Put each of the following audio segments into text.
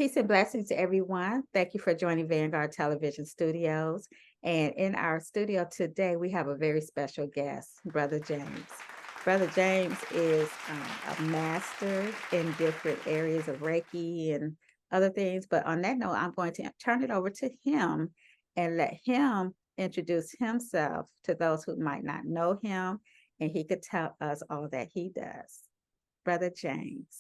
Peace and blessings to everyone. Thank you for joining Vanguard Television Studios. And in our studio today, we have a very special guest, Brother James. Brother James is a master in different areas of Reiki and other things. But on that note, I'm going to turn it over to him and let him introduce himself to those who might not know him, and he could tell us all that he does. Brother James,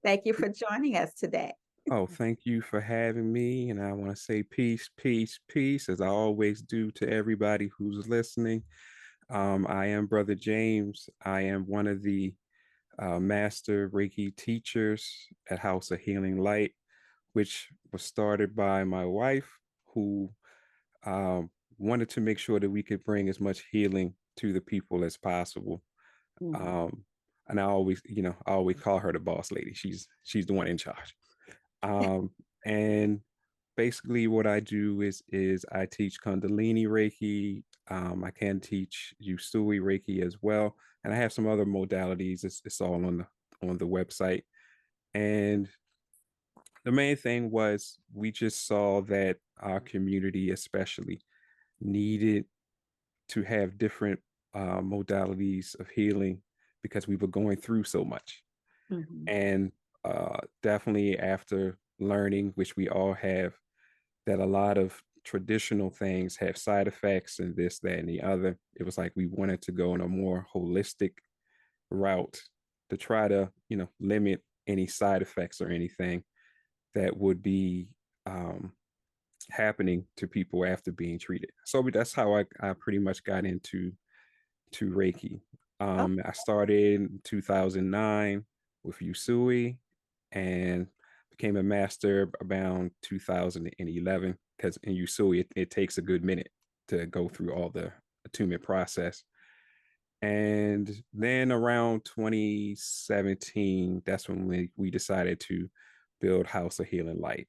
thank you for joining us today. Oh, thank you for having me. And I want to say peace, peace, peace, as I always do to everybody who's listening. I am Brother James. I am one of the master Reiki teachers at House of Healing Light, which was started by my wife, who um, wanted to make sure that we could bring as much healing to the people as possible. Mhm. Um, and I always call her the boss lady. She's the one in charge. Um, and basically what I do is I teach Kundalini Reiki. I can teach Usui Reiki as well. And I have some other modalities. It's all on the website. And the main thing was we just saw that our community especially needed to have different modalities of healing because we were going through so much. Mhm. And definitely after learning, which we all have, that a lot of traditional things have side effects and this, that, and the other. It was like we wanted to go in a more holistic route to try to, limit any side effects or anything that would be um, happening to people after being treated. So that's how I pretty much got into Reiki. Oh, I started in 2009 with Usui and became a master around 2011 because in Usui, it takes a good minute to go through all the attunement process. And then around 2017, that's when we decided to build House of Healing Light.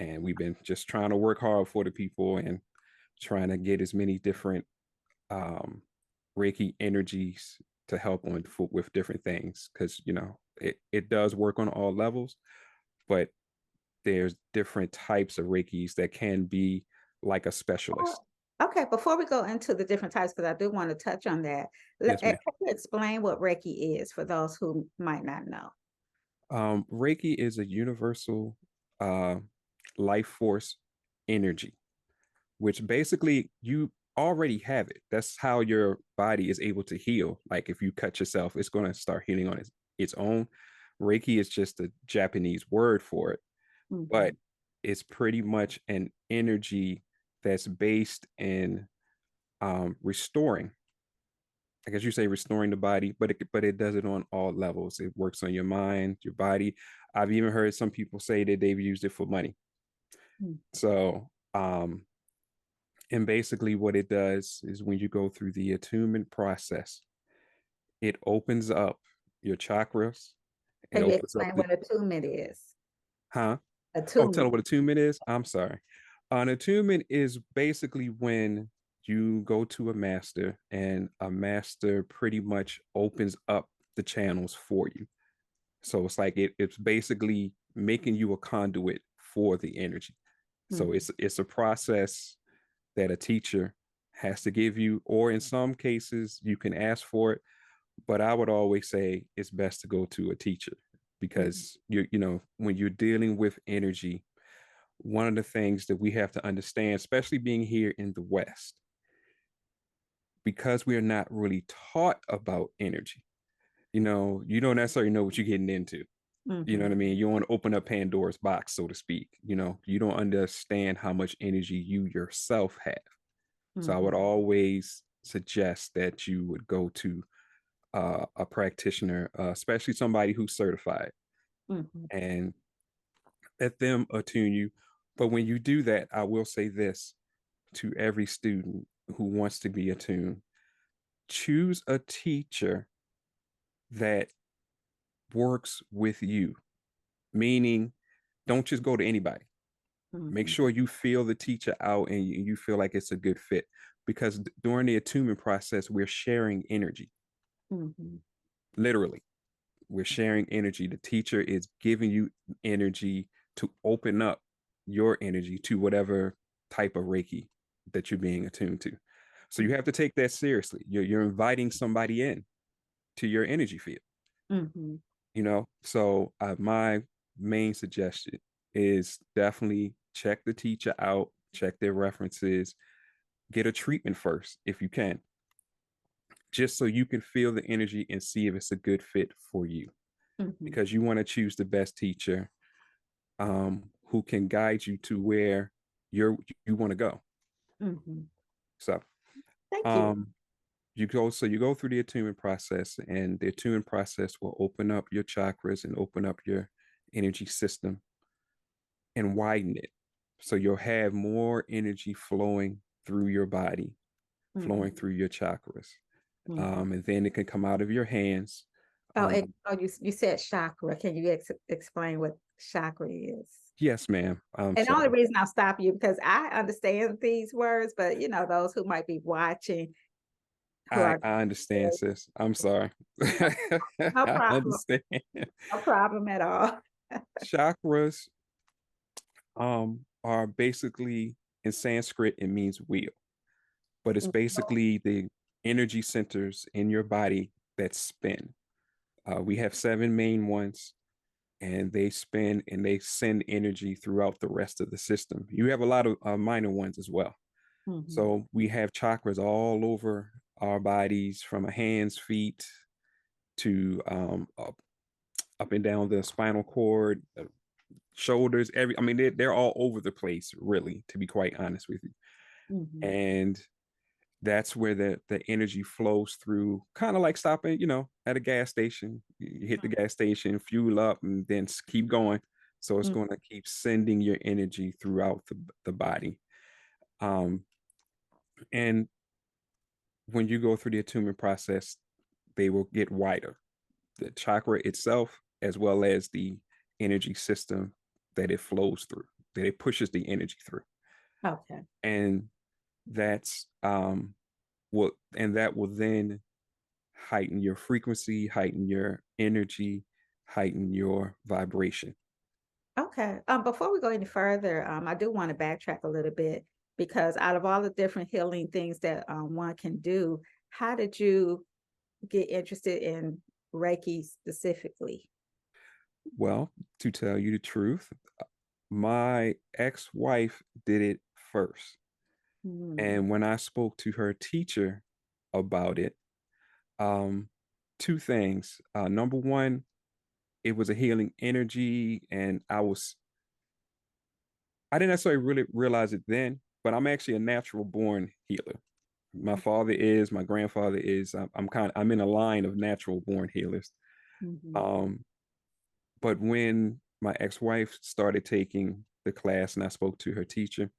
And we've been just trying to work hard for the people and trying to get as many different um, Reiki energies to help on with different things because it does work on all levels, but there's different types of Reikis that can be like a oh, specialist. okay. Before we go into the different types, because I do want to touch on that, Yes, ma'am. can you explain what Reiki is for those who might not know? Reiki is a universal uh, life force energy, which basically you already have it. That's how your body is able to heal. Like if you cut yourself, it's going to start healing on its own. Reiki is just a Japanese word for it, but Mhm. it's pretty much an energy that's based in restoring. I guess you say restoring the body, but it does it on all levels. It works on your mind, your body. I've even heard some people say that they've used it for money. Mm. So and basically, what it does is when you go through the attunement process, it opens up your chakras. It Can you opens up explain the, what attunement is? huh? Oh, tell them Attunement. what attunement is? I'm sorry. An attunement is basically when you go to a master and a master pretty much opens up the channels for you. So it's like it's basically making you a conduit for the energy. So Mhm. it's a process that a teacher has to give you, or in some cases you can ask for it. But I would always say it's best to go to a teacher Mhm. because when you're dealing with energy, one of the things that we have to understand, especially being here in the West, because we are not really taught about energy, you don't necessarily know what you're getting into. You know what I Mhm. mean? You want to open up Pandora's box, so to speak. You don't understand how much energy you yourself have. So I would Mhm. always suggest that you would go to a practitioner, especially somebody who's certified, Mhm. and let them attune you. But when you do that, I will say this to every student who wants to be attuned: choose a teacher that works with you, meaning don't just go to anybody. Make Mhm. sure you feel the teacher out and you feel like it's a good fit because during the attunement process, we're sharing energy, Mhm. literally. We're sharing energy. The teacher is giving you energy to open up your energy to whatever type of Reiki that you're being attuned to. So you have to take that seriously. You're inviting somebody in to your energy field, Mm-hmm. So my main suggestion is definitely check the teacher out, check their references, get a treatment first if you can, just so you can feel the energy and see if it's a good fit for you, Mm-hmm. because you want to choose the best teacher who can guide you to where you want to go. Mm-hmm. So Thank you. um, you go through the attunement process, and the attunement process will open up your chakras and open up your energy system and widen it. So you'll have more energy flowing through your body, flowing Mm-hmm. through your chakras. Mm-hmm. And then it can come out of your hands. Oh, Um, you said chakra. Can you explain what chakra is? yes, ma'am. I'm And the only sorry. reason I'll stop you because I understand these words, but those who might be watching who are I understand, sis. I'm sorry. no I problem. understand. No problem at all. Chakras are basically, in Sanskrit, it means wheel, but it's basically the energy centers in your body that spin. We have seven main ones, and they spin and they send energy throughout the rest of the system. You have a lot of minor ones as well. Mm-hmm. So we have chakras all over our bodies, from our hands, feet, to up and down the spinal cord, shoulders. I mean, they're all over the place, really, to be quite honest with you. Mm-hmm. And that's where the energy flows through, kind of like stopping, at a gas station. You hit the gas station, fuel up, and then keep going. So it's going to keep sending your energy throughout the body. Um, and when you go through the attunement process, they will get wider. The chakra itself, as well as the energy system that it flows through, that it pushes the energy through. Okay. And that's that will then heighten your frequency, heighten your energy, heighten your vibration. Okay. Before we go any further, I do want to backtrack a little bit because out of all the different healing things that one can do, how did you get interested in Reiki specifically? Well, to tell you the truth, my ex-wife did it first. Mm, And when I spoke to her teacher about it, um, two things. Number one, it was a healing energy, and I didn't necessarily really realize it then, but I'm actually a natural born healer. My father is, my grandfather is. I'm in a line of natural born healers. mhm, Um, but when my ex-wife started taking the class and I spoke to her teacher,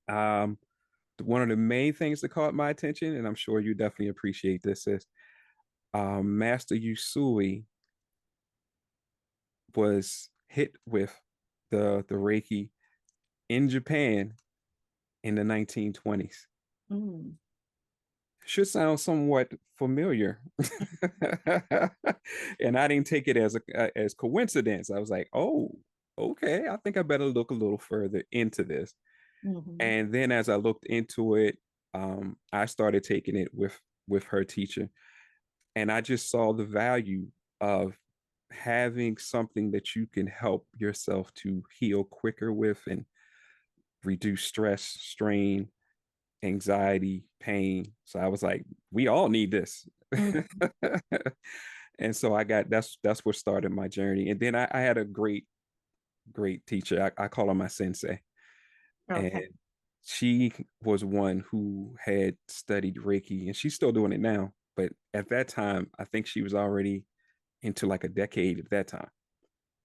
um, one of the main things that caught my attention, and I'm sure you definitely appreciate this, is Master Usui was hit with the Reiki in Japan in the 1920s. mm, Should sound somewhat familiar. And I didn't take it as coincidence. I was like, oh, okay, I think I better look a little further into this. mhm, And then as I looked into it, I started taking it with her teacher, and I just saw the value of having something that you can help yourself to heal quicker with and reduce stress, strain, anxiety, pain. So I was like, we all need this. mhm. And so that's what started my journey. And then I had a great teacher. I call her my sensei. And Okay. she was one who had studied Reiki, and she's still doing it now. But at that time, I think she was already into like a decade at that time.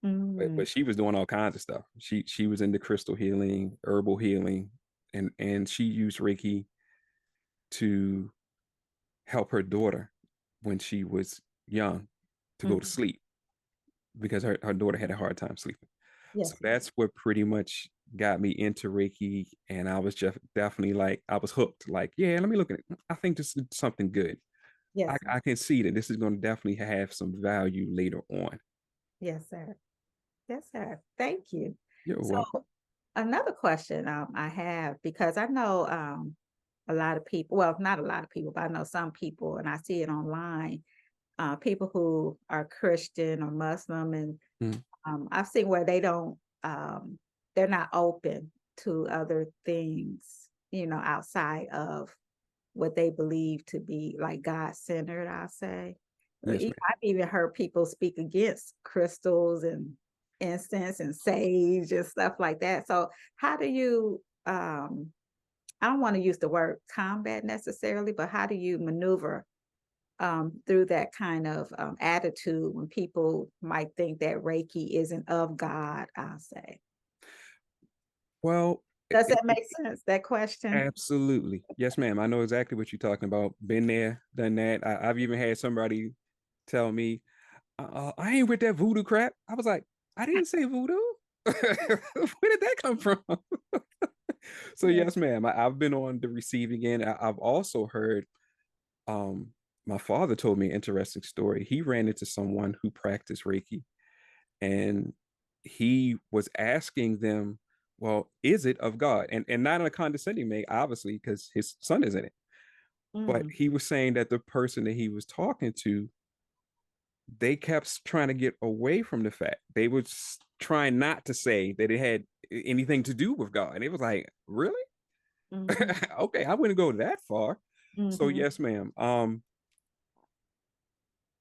Mm, But she was doing all kinds of stuff. She was into crystal healing, herbal healing, and she used Reiki to help her daughter when she was young to go to mhm. sleep, because her daughter had a hard time sleeping. So Yes, ma'am. that's what pretty much got me into Reiki. And I was just definitely like, I was hooked. Like, yeah, let me look at it. I think this is something good. Yes, ma'am. I can see that this is going to definitely have some value later on. Yes, sir. Yes, sir. Thank you. You're welcome. So another question I have, because I know a lot of people, well, not a lot of people, but I know some people, and I see it online, people who are Christian or Muslim, and Mhm. I've seen where um, they're not open to other things, outside of what they believe to be like God centered, I'll say. Yes, ma'am. I've even heard people speak against crystals and incense and sage and stuff like that. So, how do you, I don't want to use the word combat necessarily, but how do you maneuver through that kind of attitude when people might think that Reiki isn't of God, I'll say? Well, Does that make sense, that question? absolutely. Yes, ma'am. I know exactly what you're talking about. Been there, done that. I've even had somebody tell me, I ain't with that voodoo crap. I was like, I didn't say voodoo. Where did that come from? So Yeah. yes, ma'am. I've been on the receiving end. I've also heard um my father told me an interesting story. He ran into someone who practiced Reiki, and he was asking them, well, is it of God? And not in a condescending way, obviously, because his son is in it. But Mm, he was saying that the person that he was talking to, they kept trying to get away from the fact. They were trying not to say that it had anything to do with God. And it was like, really? mhm, Okay, I wouldn't go that far. So mhm. yes, ma'am.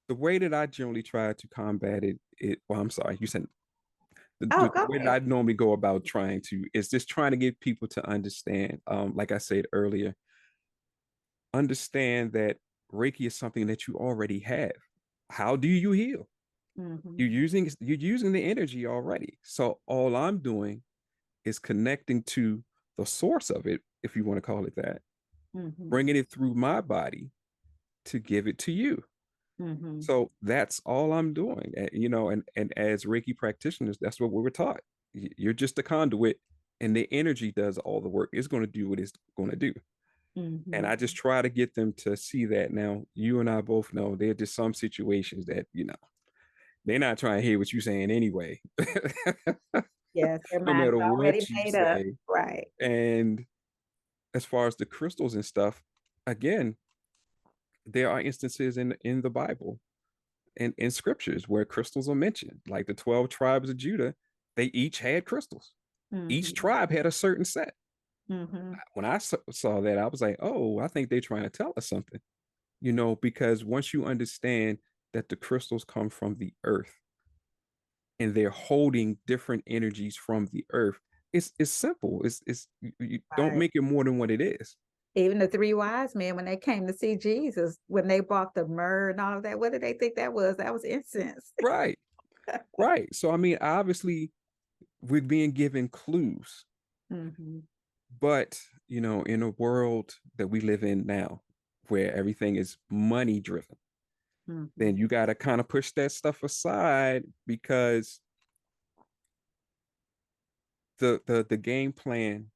The way that I generally try to combat it, well, I'm sorry, you said Oh, the go way that ahead. I normally go about trying to is just trying to get people to understand, like I said earlier, understand that Reiki is something that you already have. How do you heal? Mhm, You're using the energy already. So all I'm doing is connecting to the source of it, if you want to call it that, mhm, bringing it through my body to give it to you. mhm. So that's all I'm doing. And as Reiki practitioners, that's what we were taught. You're just a conduit, and the energy does all the work. It's going to do what it's going to do. And Mhm. I just try to get them to see that. Now, you and I both know there are just some situations that, they're not trying to hear what you're saying anyway, Yes, their no mind is matter already what you made up. say. Right. And as far as the crystals and stuff, again, there are instances in the Bible and in scriptures where crystals are mentioned, like the 12 tribes of Judah, they each had crystals. Each Mhm, tribe had a certain set. mhm. When I saw that, I was like, oh, I think they're trying to tell us something, because once you understand that the crystals come from the earth and they're holding different energies from the earth, it's simple. You don't Right. make it more than what it is. Even the 3 wise men, when they came to see Jesus, when they brought the myrrh and all of that, what did they think that was? That was incense. Right. Right. So I mean, obviously we're being given clues. Mhm, But, in a world that we live in now, where everything is money driven, then mhm. you got to kind of push that stuff aside, because the game plan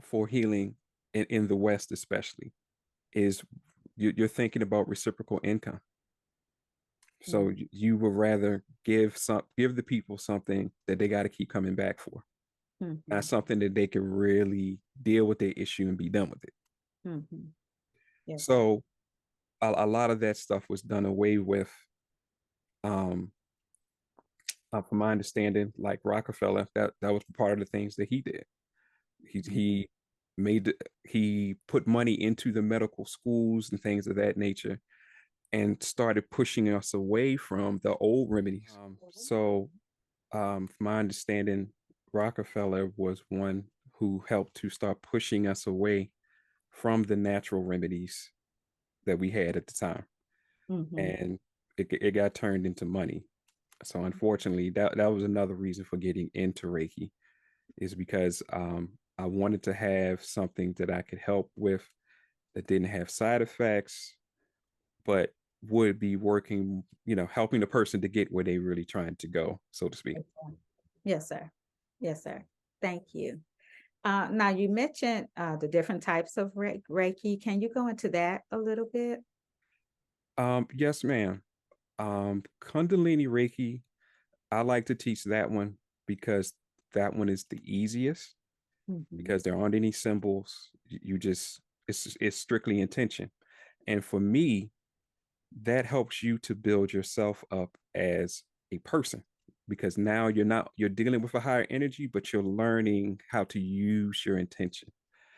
for healing in the West, especially, is you're thinking about reciprocal income. So Mm, you would rather give the people something that they got to keep coming back for, not mhm, something that they can really deal with their issue and be done with it. mhm. Yes, sir. So a lot of that stuff was done away with. Um, from my understanding, like Rockefeller, that was part of the things that he did. He Mm, he he put money into the medical schools and things of that nature, and started pushing us away from the old remedies. From my understanding, Rockefeller was one who helped to start pushing us away from the natural remedies that we had at the time, mhm. and it got turned into money. So unfortunately, that was another reason for getting into Reiki, is because I wanted to have something that I could help with that didn't have side effects, but would be working, helping the person to get where they really trying to go, so to speak. Yes, sir. Yes, sir. Yes, sir. Thank you. Now you mentioned the different types of Reiki. Can you go into that a little bit? Yes, ma'am. Kundalini Reiki. I like to teach that one because that one is the easiest Mhm. because there aren't any symbols. You just it's strictly intention. And for me, that helps you to build yourself up as a person because now you're dealing with a higher energy, but you're learning how to use your intention.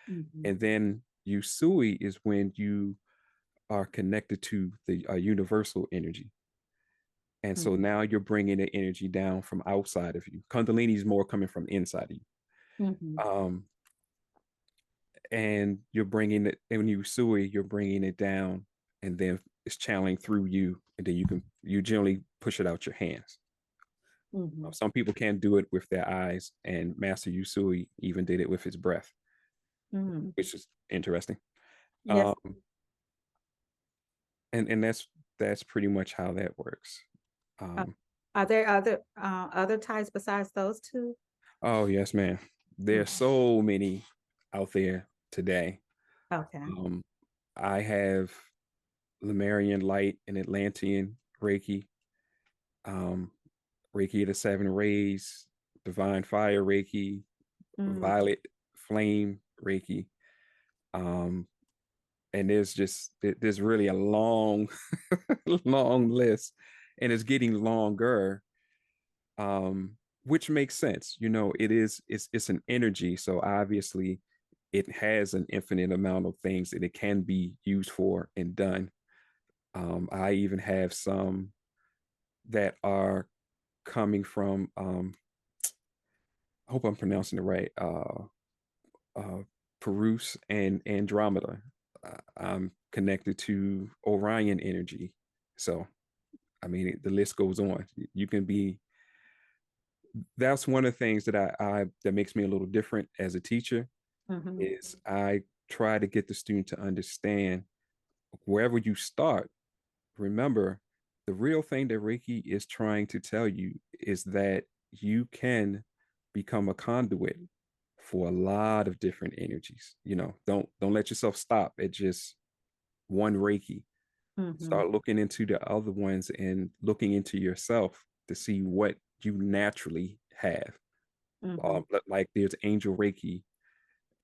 Mhm. And then Usui is when you are connected to the universal energy. And so Mhm. now you're bringing the energy down from outside of you. Kundalini is more coming from inside of you. Mhm. Um, and you're bringing it, and when you Usui, you're bringing it down, and then it's channeling through you, and then you generally push it out your hands. Mhm. Some people can't do it with their eyes, and Master Usui even did it with his breath, Mhm. which is interesting. Yes. Um, and that's pretty much how that works. Uh, Um, are there other types besides those two? oh yes, man. There's Mhm. so many out there today. Okay. Um, I have Lemurian light and Atlantean Reiki, um, Reiki of the seven rays, divine fire Reiki, Mm. violet flame Reiki. Um, and there's really a long, long list, and it's getting longer. Which makes sense. It's an energy, so obviously it has an infinite amount of things that it can be used for and done. I even have some that are coming from I hope I'm pronouncing it right. Uh Peruse and Andromeda. I'm connected to Orion energy. So I mean the list goes on. You can be That's one of the things that I that makes me a little different as a teacher Mhm. is I try to get the student to understand wherever you start, remember the real thing that Reiki is trying to tell you is that you can become a conduit for a lot of different energies. Don't let yourself stop at just one Reiki. Mhm. Start looking into the other ones and looking into yourself to see what you naturally have. Mhm. Like there's angel Reiki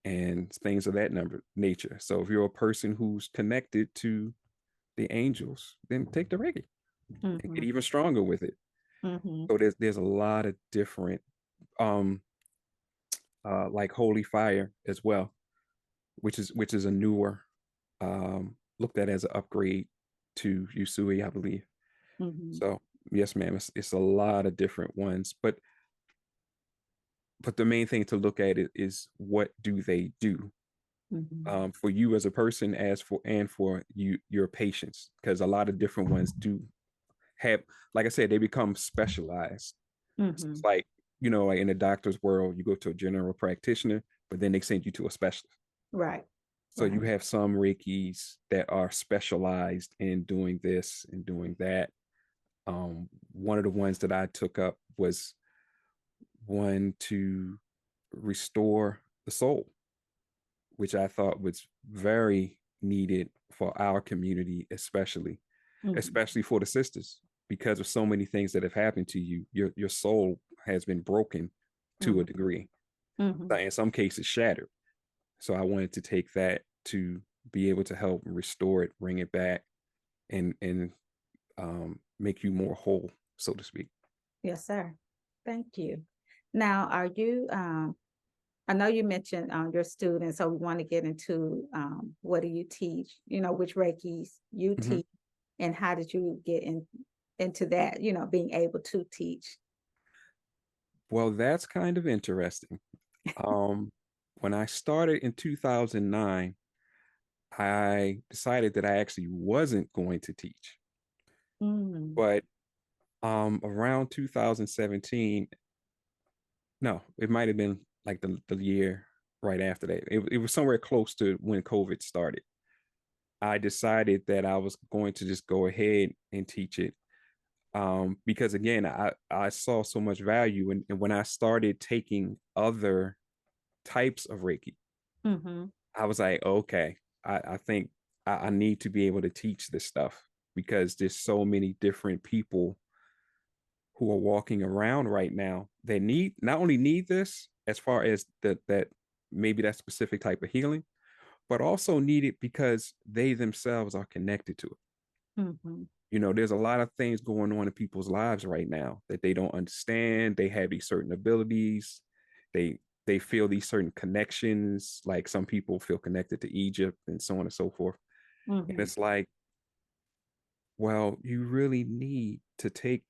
and things of that nature. So if you're a person who's connected to the angels, then take the Reiki and get Mhm. even stronger with it. Mhm. So there's a lot of different um like holy fire as well, which is a newer looked at as an upgrade to Usui, I believe. Mhm. So yes, ma'am, it's a lot of different ones, but the main thing to look at it is what do they do Mhm. for you as a person, for your patients, because a lot of different ones do have, like I said, they become specialized. So it's Mhm. like, like in the doctor's world, you go to a general practitioner, but then they send you to a specialist. Right. So you Right. have some Reikis that are specialized in doing this and doing that. One of the ones that I took up was one to restore the soul, which I thought was very needed for our community, Mhm. especially for the sisters, because of so many things that have happened to you. Your soul has been broken to a Mhm. degree, Mhm. in some cases shattered. So I wanted to take that to be able to help restore it, bring it back, and make you more whole, so to speak. Yes, sir. Thank you. Now, I know you mentioned your students, so we want to get into what do you teach, which Reikis you Mm-hmm. teach, and how did you get into that, being able to teach? Well, that's kind of interesting. Um, when I started in 2009, I decided that I actually wasn't going to teach. Mm. But around 2017, no, it might have been like the year right after that. It was somewhere close to when COVID started. I decided that I was going to just go ahead and teach it. Because again, I saw so much value, and when I started taking other types of Reiki, Mm-hmm. I was like, okay, I think I need to be able to teach this stuff because there's so many different people who are walking around right now that need not only need this as far as that maybe that specific type of healing, but also need it because they themselves are connected to it. Mhm. There's a lot of things going on in people's lives right now that they don't understand. They have these certain abilities. They they feel these certain connections, like some people feel connected to Egypt and so on and so forth. And Mhm. it's like, well, you really need to take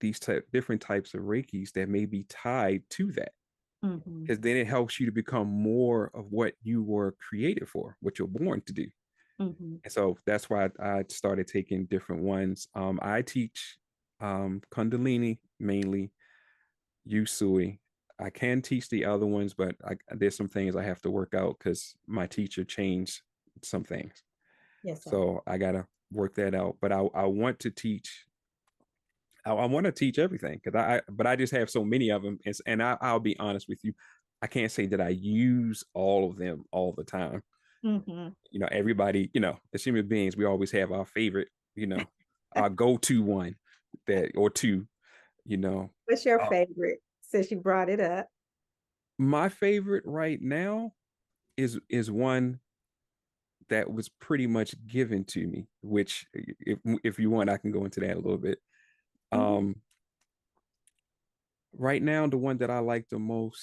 these different types of Reikis that may be tied to that, Mhm. because then it helps you to become more of what you were created for, what you're born to do. Mhm. And so that's why I started taking different ones. I teach Kundalini mainly, Usui. I can teach the other ones, but there's some things I have to work out because my teacher changed some things. Yes, sir. So I gotta work that out. But I want to teach. I want to teach everything because but I just have so many of them, and I'll be honest with you, I can't say that I use all of them all the time. Mhm. Everybody, as human beings, we always have our favorite, our go-to one that or two, you know. What's your Uh, favorite since you brought it up? my favorite right now is one that was pretty much given to me, which if you want, I can go into that a little bit. Mhm. Um, right now, the one that I like the most,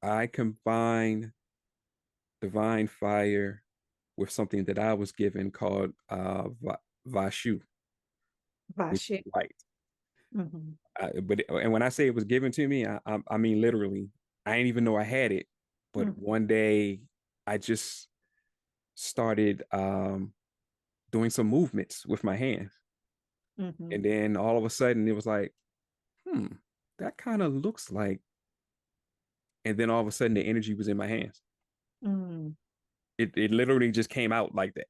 I combine divine fire with something that I was given called Vashu, which is Vashu. light. Mhm. And when I say it was given to me, I mean literally. I didn't even know I had it, but Mhm. one day I just started doing some movements with my hands, Mhm. and then all of a sudden it was like, hmm, that kind of looks like. And then all of a sudden the energy was in my hands. Mm. It literally just came out like that.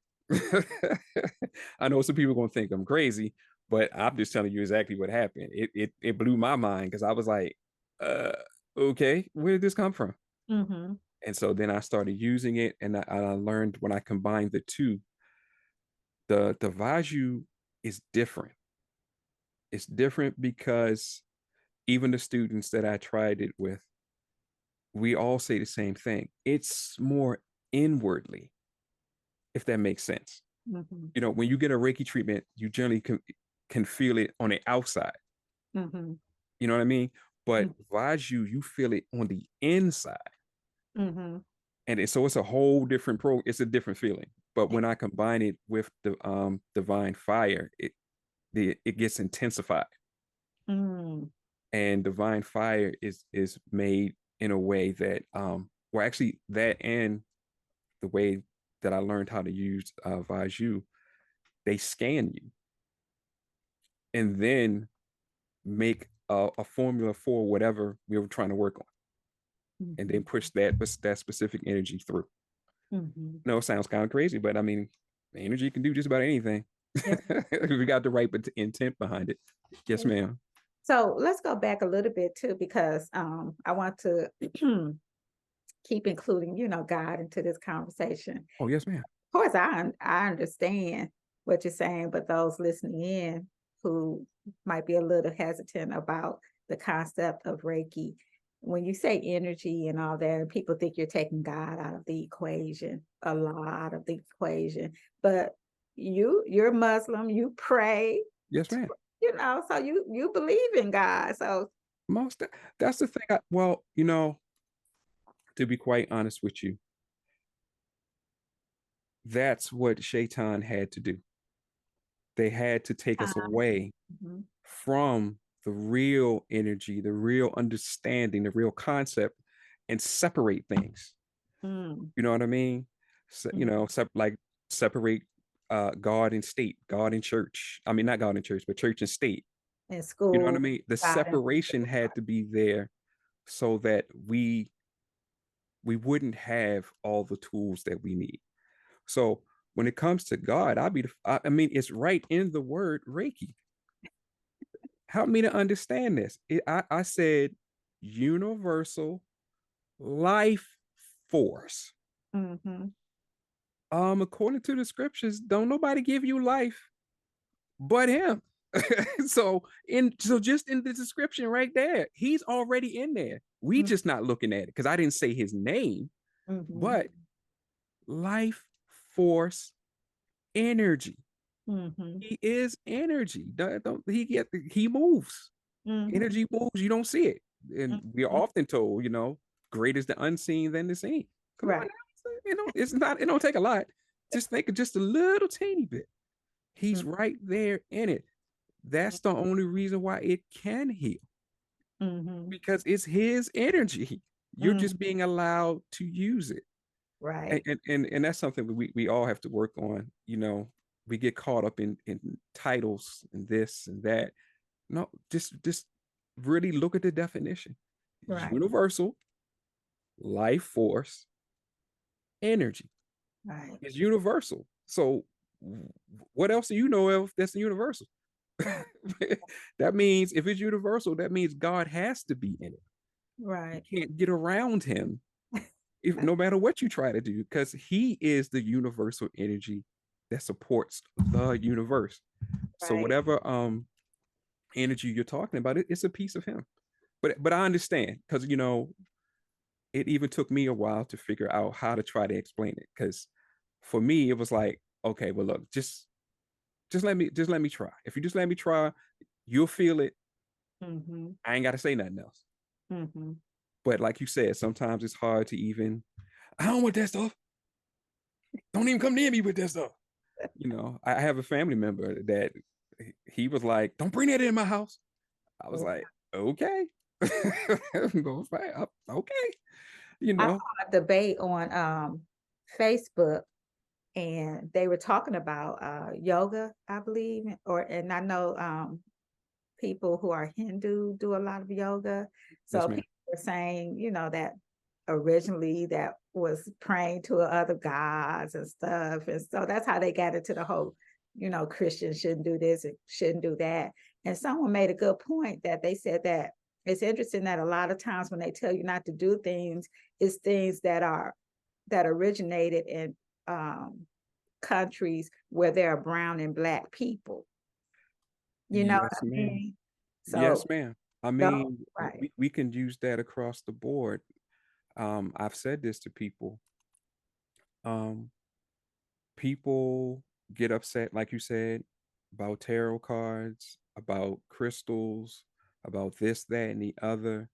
I know some people are gonna think I'm crazy, but I'm just telling you exactly what happened. It blew my mind because I was like, uh, okay, where did this come from? Mhm. And so then I started using it, and I learned when I combined the two, the Vaju is different. It's different because even the students that I tried it with, we all say the same thing. It's more inwardly, if that makes sense. Mhm. When you get a Reiki treatment, you generally can feel it on the outside. Mhm. You know what I mean? But Mhm. Vaju, you feel it on the inside. Mhm. And so it's a whole different it's a different feeling. But when I combine it with the divine fire, it gets intensified. Mm. And divine fire is made in a way that well, actually that and the way that I learned how to use Vaju, they scan you and then make a formula for whatever we were trying to work on, and then Mhm. push that specific energy through. Mhm. No, it sounds kind of crazy, but I mean, energy can do just about anything. Yes. If we got the right intent behind it. Yes, Yes. ma'am. So let's go back a little bit too, because I want to keep including, God into this conversation. Oh, yes, ma'am. Of course, I understand what you're saying, but those listening in who might be a little hesitant about the concept of Reiki, when you say energy and all that, and people think you're taking God out of the equation, a lot of the equation. But you're Muslim, you pray, Yes, ma'am. so you believe in God. So Most that's the thing. Well, to be quite honest with you, that's what Shaitan had to do. They had to take us away mhm, from the real energy, the real understanding, the real concept, and separate things. mm, You know what I mean? So, mm, like separate God and state, God and church. I mean, not God and church, but church and state. in You know what I school, mean? The God and separation had to be there so that we wouldn't have all the tools that we need. So when it comes to God, I mean, it's right in the word Reiki. Help me to understand this. I said universal life force. mhm, According to the scriptures, don't nobody give you life but him. So just in the description right there, he's already in there. We Mm, just not looking at it because I didn't say his name, mhm, but life force energy. mhm, He is energy. He moves. mhm, Energy moves. You don't see it, and we are mhm. often told, great is the unseen than the seen. Come on Right. now, it's not. It don't take a lot. Just think of just a little teeny bit. Mm, He's right there in it. That's the only reason why it can heal mhm, because it's his energy. You're mm, just being allowed to use it. And right. and that's something we all have to work on. We get caught up in titles and this and that. No, just really look at the definition. Right. Universal life force energy Right. is universal. So what else do you know of that's universal? Right. That means if it's universal, that means God has to be in it. You Right. can't get around him if no matter what you try to do, because he is the universal energy that supports the universe. So Right. whatever energy you're talking about, it's a piece of him. But I understand because it even took me a while to figure out how to try to explain it. Because for me, it was like, okay, well look, just let me try. If you just let me try, you'll feel it. Mhm, I ain't got to say nothing else. mhm. But like you said, sometimes it's hard to even. I don't want that stuff. Don't even come near me with that stuff. I have a family member that he was like, "Don't bring that in my house." I was Oh, like, "Okay, go fine, okay." You I know, saw a debate on Facebook, and they were talking about yoga, I believe, and I know people who are Hindu do a lot of yoga. yes, So ma'am. people were saying, that originally that was praying to other gods and stuff. And so that's how they got into the whole, Christians shouldn't do this and shouldn't do that. And someone made a good point that they said that it's interesting that a lot of times when they tell you not to do things, it's things that originated in countries where there are brown and black people. You know what Yes, I ma'am. mean? Yes, So ma'am. I no, mean, right. we can use that across the board. I've said this to people. Um, People get upset, like you said, about tarot cards, about crystals, about this, that, and the other.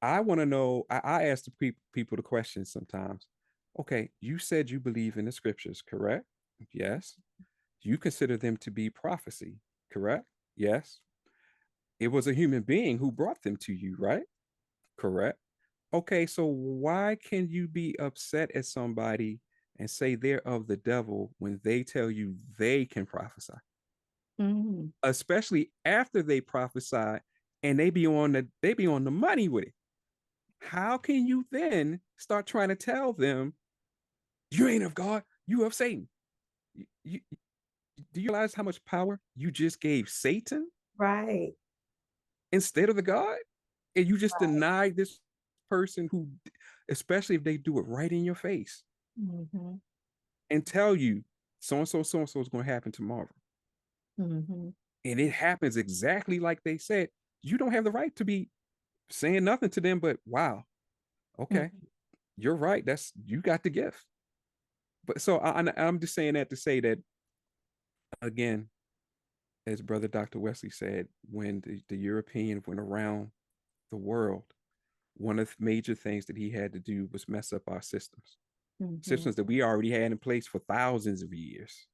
I want to know. I ask the people the question sometimes. Okay, you said you believe in the scriptures, correct? Yes. You consider them to be prophecy, correct? Yes. It was a human being who brought them to you, right? Correct. Okay, so why can you be upset at somebody and say they're of the devil when they tell you they can prophesy? Mhm. Especially after they prophesy and they be on the money with it. How can you then start trying to tell them you ain't of God, you of Satan? Do you realize how much power you just gave Satan Right. instead of the God? And you just Right. denied this person who, especially if they do it right in your face Mhm. and tell you so and so is going to happen tomorrow. Mhm. And it happens exactly like they said. You don't have the right to be saying nothing to them, but wow, okay, Mhm. you're right. You got the gift. But so I'm just saying that to say that again, as Brother Dr. Wesley said, when the European went around the world, one of the major things that he had to do was mess up our systems, Mhm. systems that we already had in place for thousands of years,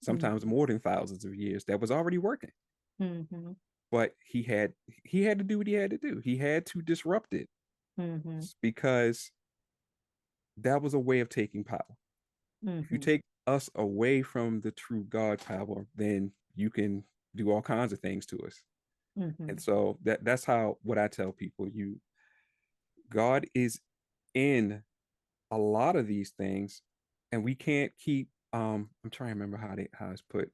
Mhm. sometimes more than thousands of years, that was already working. Mhm. But he had to do what he had to do. He had to disrupt it Mhm. because that was a way of taking power. If you Mhm. take us away from the true God power, then you can do all kinds of things to us. And Mhm. so that's how what I tell people, God is in a lot of these things, and we can't keep I'm trying to remember how it's put,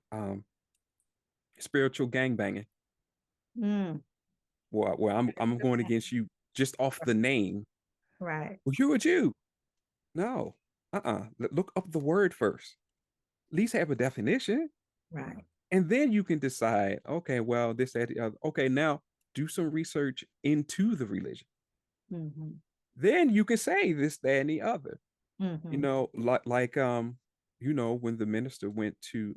spiritual gangbanging, Mm. where I'm going against you just off the name. Right. Well, you're a Jew. No. Look up the word first. At least have a definition. Right. And then you can decide, okay, well, this, that, the other. Okay, now do some research into the religion. Mhm. Then you can say this, that, and the other. Mhm. When the minister went to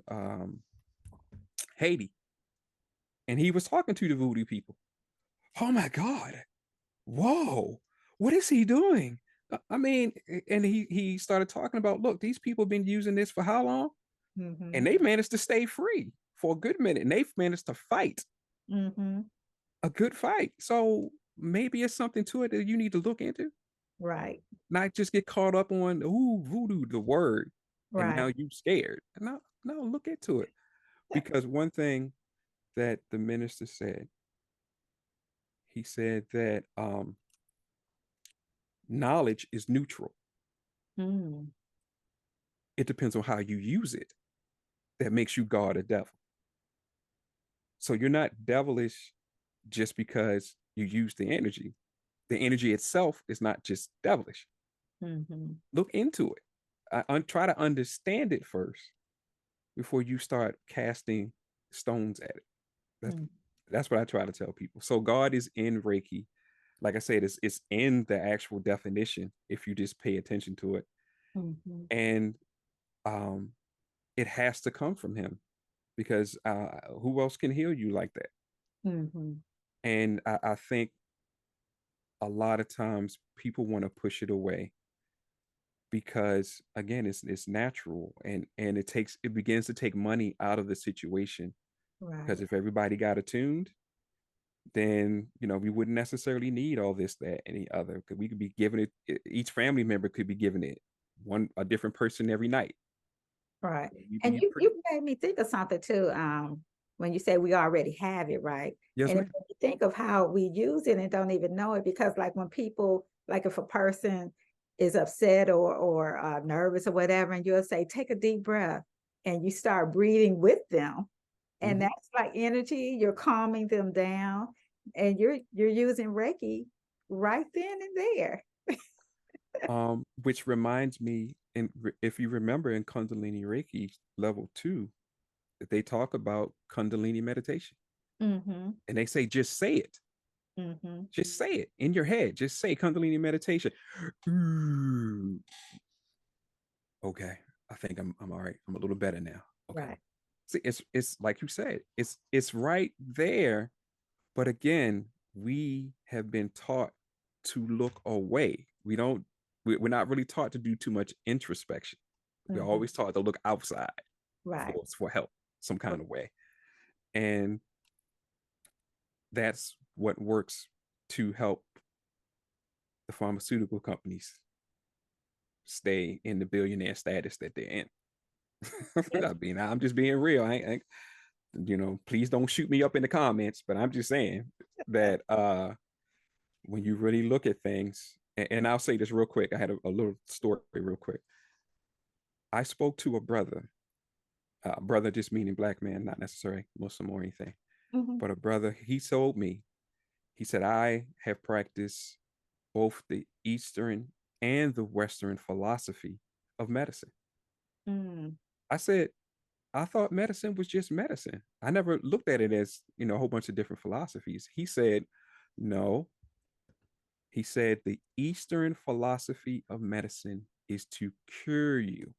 Haiti and he was talking to the voodoo people. Oh my God. Whoa, what is he doing? I mean, and he started talking about, look, these people have been using this for how long? And Mhm. they managed to stay free for a good minute. And they've managed to fight Mhm. a good fight. So maybe it's something to it that you need to look into, Right. not just get caught up on, ooh, voodoo, the word, and now Right. you scared. No, no, look into it. Because one thing that the minister said, he said that knowledge is neutral. Mm. It depends on how you use it that makes you God or devil. So you're not devilish just because you use the energy. The energy itself is not just devilish. Mhm. Look into it. Try to understand it first before you start casting stones at it. That's Mm. that's what I try to tell people. So God is in Reiki. Like I said, it's in the actual definition if you just pay attention to it. Mhm. And um, it has to come from him because who else can heal you like that? Mhm. And I think a lot of times people want to push it away because again it's natural and it begins to take money out of the situation because Right. if everybody got attuned, then we wouldn't necessarily need all this, that, any other, because we could be giving it, each family member could be giving it a different person every night. Right. We'd And be pretty. you made me think of something too, when you say we already have it, right? Yes, And if ma'am. you think of how we use it and don't even know it, because like when people, like if a person is upset or nervous or whatever, and you'll say, take a deep breath, and you start breathing with them, and Mhm. that's like energy, you're calming them down, and you're using Reiki right then and there. Which reminds me, if you remember in Kundalini Reiki level 2, that they talk about Kundalini meditation, Mm-hmm. and they say just say it. Mm-hmm. Just say it in your head. Just say Kundalini meditation. Ooh, okay, I think I'm all right. I'm a little better now. Okay. Right. See, it's like you said, it's right there. But again, we have been taught to look away. We're not really taught to do too much introspection. We're Mm-hmm. always taught to look outside Right. for help, some kind of way. And that's what works to help the pharmaceutical companies stay in the billionaire status that they're in. Yes. I'm just being real. Please don't shoot me up in the comments, but I'm just saying that when you really look at things, and I'll say this real quick. I had a little story real quick. I spoke to a brother just meaning black man, not necessarily Muslim or anything, Mhm. but a brother. He told me, he said, I have practiced both the Eastern and the Western philosophy of medicine. Mm. I said, I thought medicine was just medicine. I never looked at it as, a whole bunch of different philosophies. He said, no. He said, the Eastern philosophy of medicine is to cure you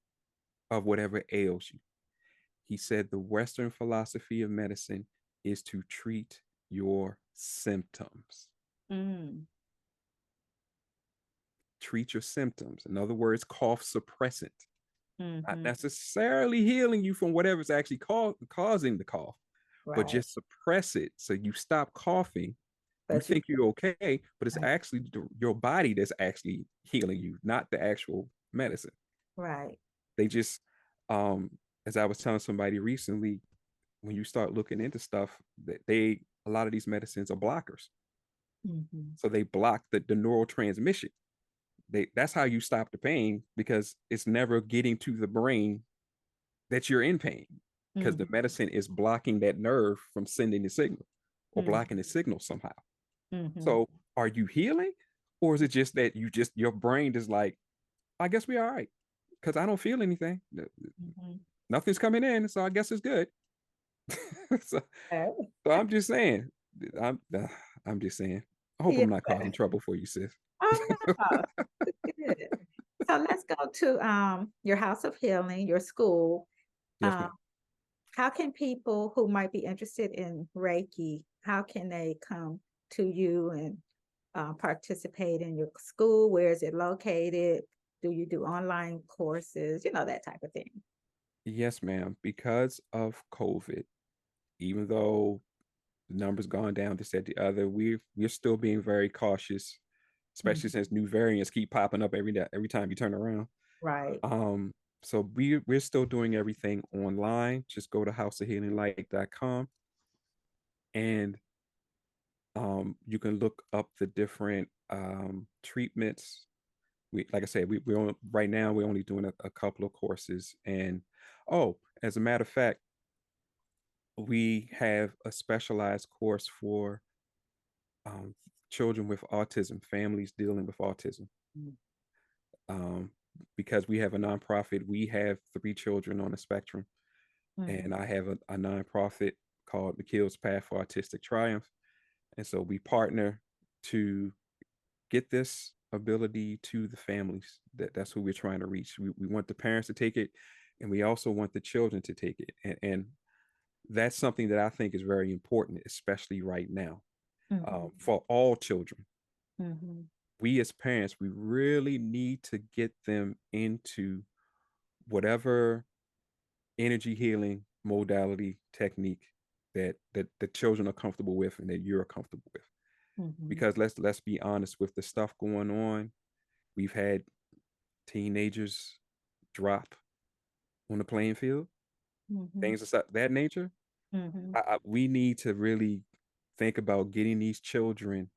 of whatever ails you. He said, the Western philosophy of medicine is to treat your symptoms. Mm. Treat your symptoms. In other words, cough suppressant. Not Mhm. necessarily healing you from whatever's actually causing the cough, but Right. just suppress it so you stop coughing. You But you think you're okay, but it's right. actually your body that's actually healing you, not the actual medicine. Right. They just, um, as I was telling somebody recently, when you start looking into stuff, that a lot of these medicines are blockers. Mhm. So they block the neural transmission. That's how you stop the pain because it's never getting to the brain that you're in pain because the Mhm. medicine is blocking that nerve from sending the signal or Mhm. blocking the signal somehow. Mhm. So are you healing, or is it just that your brain is like, I guess we're all right because I don't feel anything. Mhm. Nothing's coming in, so I guess it's good. so, Okay. so I'm just saying, I'm I'm just saying. I hope I'm Yes, not causing sir. trouble for you, sis. Oh, no. Good. So let's go to your house of healing, your school. Yes, Um, ma'am. how can people who might be interested in Reiki, how can they come to you and participate in your school? Where is it located? Do you do online courses? You know, that type of thing. Yes, ma'am. Because of COVID, even though the numbers gone down, this, that, the other, we're still being very cautious, especially Mhm. since new variants keep popping up every time you turn around. Right. Um, so we're still doing everything online. Just go to houseofhealinglight.com and you can look up the different treatments. We, like I said, we're on, right now we're only doing a couple of courses. And oh, as a matter of fact, we have a specialized course for um, children with autism, families dealing with autism. Mm. Um, because we have a nonprofit, we have 3 children on the spectrum, and Mhm. I have a nonprofit called McKeel's Path for Autistic Triumph. And so we partner to get this ability to the families. That's who we're trying to reach. We want the parents to take it, and we also want the children to take it. And that's something that I think is very important, especially right now, Mhm. for all children. Mhm. We as parents, we really need to get them into whatever energy healing modality technique that the children are comfortable with and that you're comfortable with. Mhm. Because let's be honest, with the stuff going on, we've had teenagers drop on the playing field, Mhm. things of that nature. Mhm. We need to really think about getting these children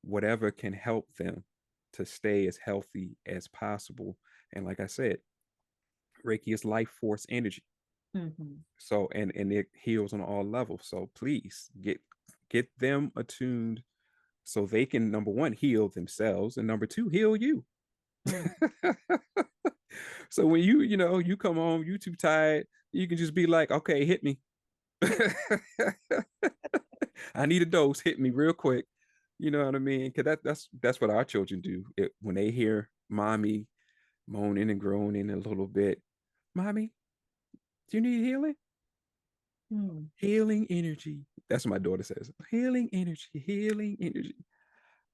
whatever can help them to stay as healthy as possible. And like I said, Reiki is life force energy. Mhm. So and it heals on all levels. So please get them attuned so they can, number one, heal themselves, and number two, heal you. Mhm. So when you come home, you too tired, you can just be like, okay, hit me. I need a dose, hit me real quick. You know what I mean? Because that's what our children do. When they hear mommy moaning and groaning a little bit, mommy, do you need healing? Mhm. Healing energy. That's what my daughter says. Healing energy, healing energy.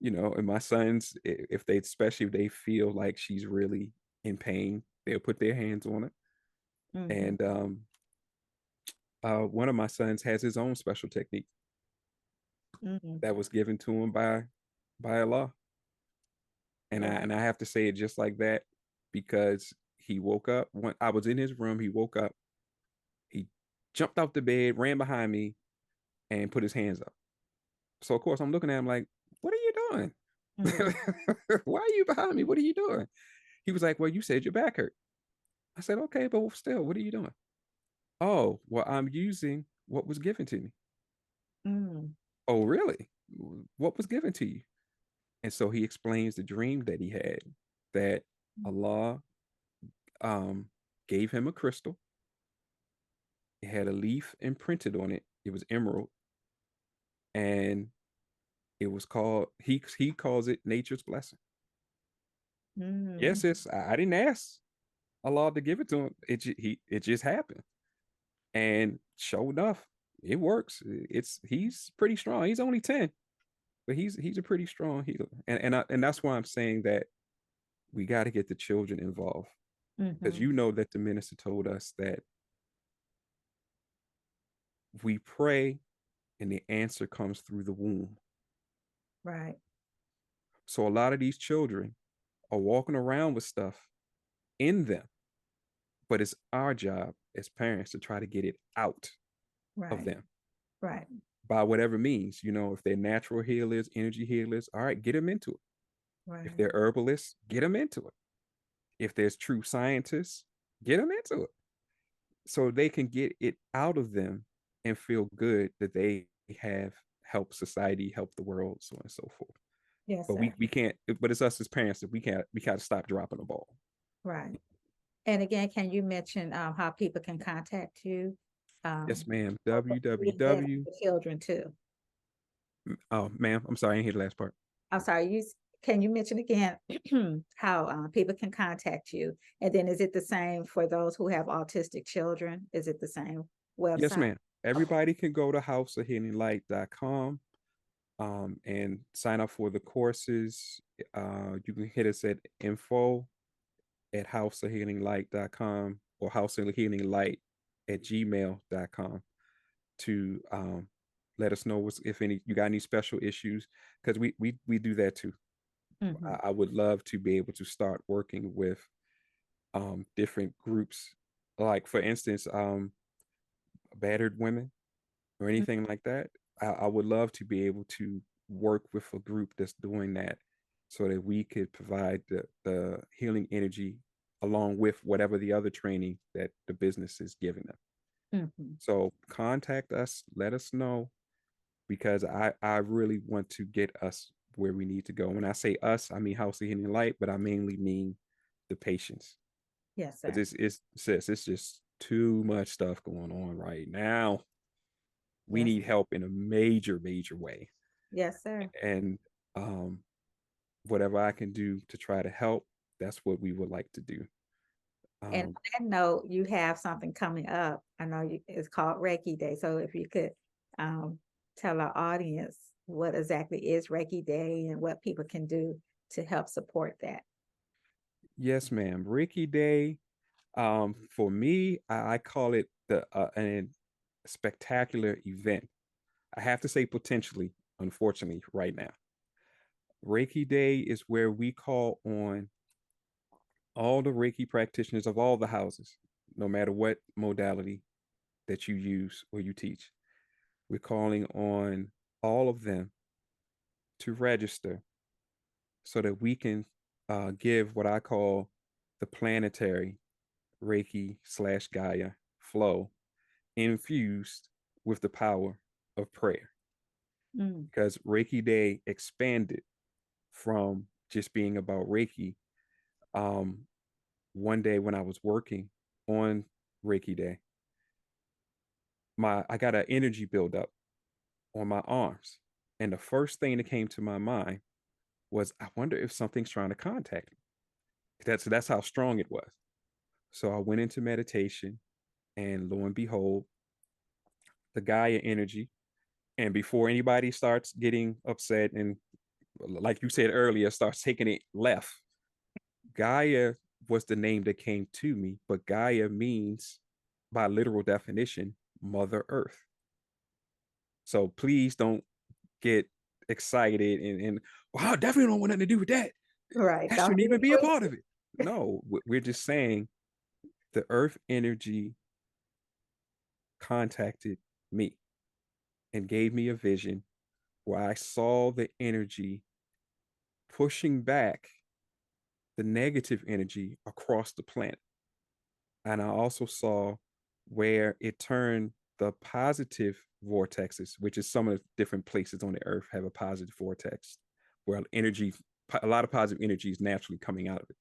And my sons, if they, especially if they feel like she's really in pain, they'll put their hands on it. Mhm. And one of my sons has his own special technique Mhm. that was given to him by Allah. And I Yeah. and I have to say it just like that because he woke up when I was in his room. He woke up, he jumped out the bed, ran behind me, and put his hands up. So of course I'm looking at him like, "What are you doing? Mhm. Why are you behind me? What are you doing?" He was like, "Well, you said your back hurt." I said, "Okay, but still, what are you doing?" "Oh, well, I'm using what was given to me." Mhm. "Oh, really? What was given to you?" And so he explains the dream that he had, that Allah um, gave him a crystal. It had a leaf imprinted on it. It was emerald, and it was called, he calls it nature's blessing. Yes, Mhm. I didn't ask Allah to give it to him. It just happened, and sure enough, it works. He's pretty strong. He's only 10, but he's a pretty strong healer, and that's why I'm saying that we got to get the children involved, because Mhm. you know that the minister told us that we pray and the answer comes through the womb. Right. So a lot of these children are walking around with stuff in them, but it's our job as parents to try to get it out of Right. them Right. by whatever means. If they're natural healers, energy healers, all right, get them into it. If Right. they're herbalists, get them into it. If there's true scientists, get them into it so they can get it out of them and feel good that they have helped society, helped the world, so on and so forth. Yes, But sir. we can't. But it's us as parents that we got to stop dropping the ball. Right. And again, can you mention how people can contact you? Yes, ma'am. Also being there www. for children too. Oh, ma'am, I'm sorry, I didn't hear the last part. I'm sorry, can you mention again how people can contact you? And then is it the same for those who have autistic children? Is it the same Yes, website? ma'am. Okay. Everybody can go to houseofhealinglight.com and sign up for the courses. You can hit us at info@houseofhealinglight.com or houseofhealinglight@gmail.com to let us know if any you got any special issues, because we do that too. Hmm. I would love to be able to start working with different groups, like for instance, battered women or anything like that. I would love to be able to work with a group that's doing that so that we could provide the healing energy along with whatever the other training that the business is giving them. Hmm. So contact us, let us know, because I really want to get us where we need to go. When I say us, I mean House of Healing Light, but I mainly mean the patients. Yes, Because sir. it's just too much stuff going on right now. We Yes. need help in a major way. Yes, sir. And um, whatever I can do to try to help, that's what we would like to do. And on Um, that note, you have something coming up. I know it's called Reiki Day. So if you could um, tell our audience what exactly is Reiki Day and what people can do to help support that. yes, ma'am. Reiki Day. For me, I call it the an spectacular event. I have to say potentially, unfortunately, right now. Reiki Day is where we call on all the Reiki practitioners of all the houses, no matter what modality that you use or you teach. We're calling on all of them to register so that we can give what I call the planetary Reiki/Gaia flow infused with the power of prayer. Mm. Because Reiki Day expanded from just being about Reiki. Um, one day when I was working on Reiki Day, I got an energy buildup on my arms. And the first thing that came to my mind was, I wonder if something's trying to contact me. That's how strong it was. So I went into meditation, and lo and behold, the Gaia energy. And before anybody starts getting upset and, like you said earlier, starts taking it left, Gaia was the name that came to me, but Gaia means, by literal definition, Mother Earth. So please don't get excited and well, I definitely don't want nothing to do with that. Right. That Don't shouldn't get even it be a part twisted. of it. No, we're just saying the earth energy contacted me and gave me a vision where I saw the energy pushing back the negative energy across the planet. And I also saw where it turned the positive vortexes, which is some of the different places on the earth have a positive vortex where energy, a lot of positive energy is naturally coming out of it.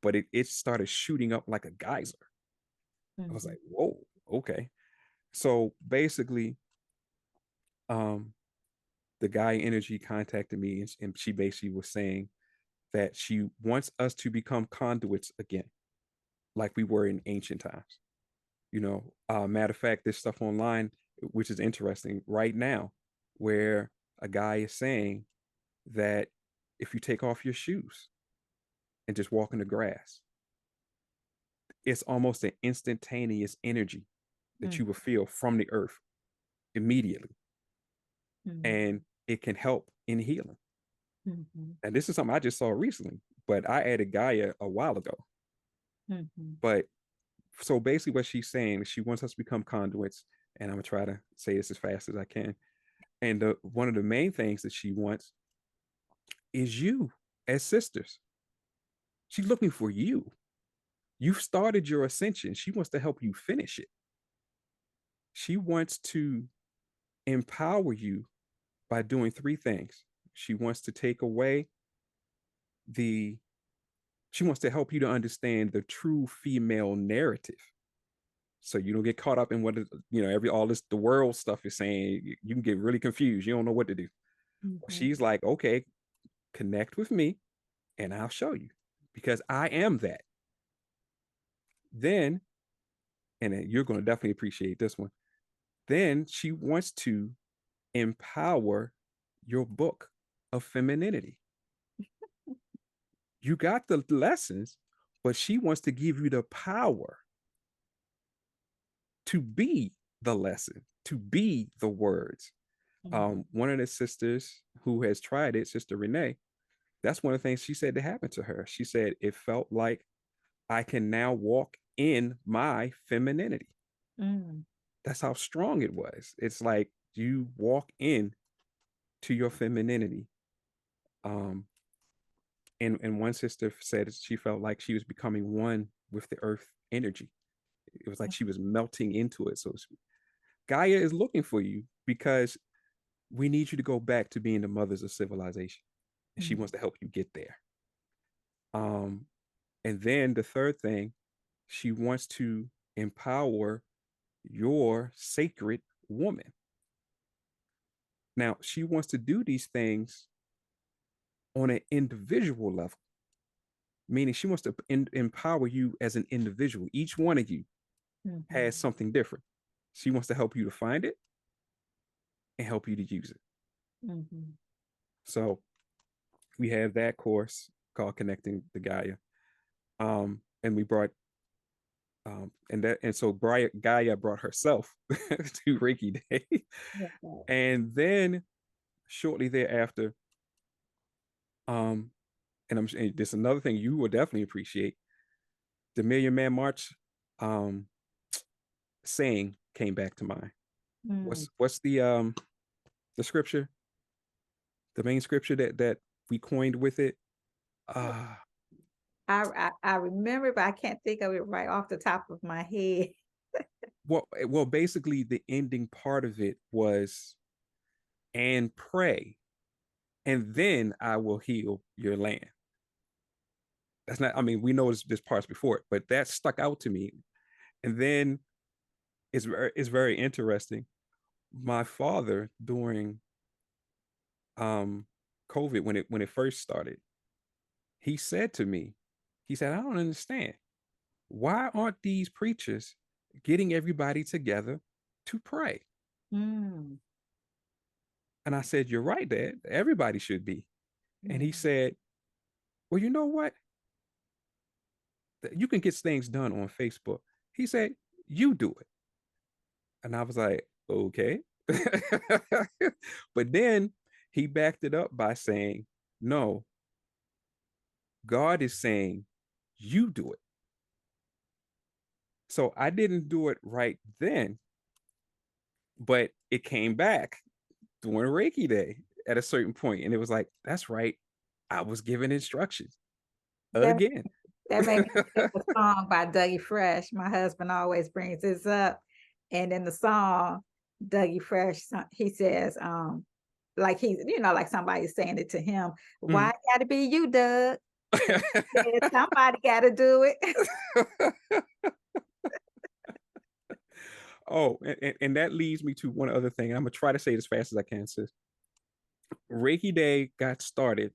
But it started shooting up like a geyser. I was Mhm. like, whoa, okay. So basically, um, the guy energy contacted me, and she basically was saying that she wants us to become conduits again, like we were in ancient times. Matter of fact, there's stuff online which is interesting right now, where a guy is saying that if you take off your shoes and just walk in the grass, it's almost an instantaneous energy that Mm. you will feel from the earth immediately, Mhm. and it can help in healing. Mhm. And this is something I just saw recently, but I added Gaia a while ago. Mhm. But so basically, what she's saying is she wants us to become conduits, and I'm gonna try to say this as fast as I can. And one of the main things that she wants is you as sisters. She's looking for you. You've started your ascension. She wants to help you finish it. She wants to empower you by doing three things. She wants to take away the, she wants to help you to understand the true female narrative. so you don't get caught up in what all this the world stuff is saying. You can get really confused. You don't know what to do. Mhm. She's like, okay, connect with me and I'll show you, because I am that. Then, and you're going to definitely appreciate this one, then she wants to empower your book of femininity. You got the lessons, but she wants to give you the power to be the lesson, to be the words. Mhm. One of the sisters who has tried it, Sister Renee, that's one of the things she said that happened to her. She said it felt like I can now walk in my femininity. Mm. That's how strong it was. It's like you walk in to your femininity. Um, and one sister said she felt like she was becoming one with the earth energy. It was like she was melting into it, so to speak. Gaia is looking for you because we need you to go back to being the mothers of civilization. And she Mm. wants to help you get there. Um, and then the third thing, she wants to empower your sacred woman. Now, she wants to do these things on an individual level, meaning she wants to empower you as an individual. Each one of you Mhm. has something different. She wants to help you to find it and help you to use it. Mhm. So we have that course called Connecting the Gaia. And we brought and so Gaia brought herself to Reiki Day. Okay. And then shortly thereafter, um, and this is another thing you will definitely appreciate. The Million Man March saying came back to mind. Mm. What's the scripture, the main scripture that we coined with it? Uh I remember, but I can't think of it right off the top of my head. well, basically the ending part of it was, and pray, and then I will heal your land. That's not, I mean, we know this parts before it, but that stuck out to me. And then it's very interesting. My father, during um COVID, when it first started, he said to me, he said, I don't understand. Why aren't these preachers getting everybody together to pray? Mm. And I said, you're right, Dad. Everybody should be. And he Mm. said, well, you know what? You can get things done on Facebook. He said, you do it. And I was like, okay. But then he backed it up by saying, no, God is saying, you do it. So I didn't do it right then, but it came back during Reiki Day at a certain point, and it was like, that's right. I was given instructions That again. that made me think of a song by Dougie Fresh. My husband always brings this up. And in the song, Dougie Fresh, he says, like he's, like somebody's saying it to him. Why Mhm. it gotta be you, Doug? Yeah, somebody gotta do it. Oh, and that leads me to one other thing. I'm gonna try to say it as fast as I can, sis. Reiki Day got started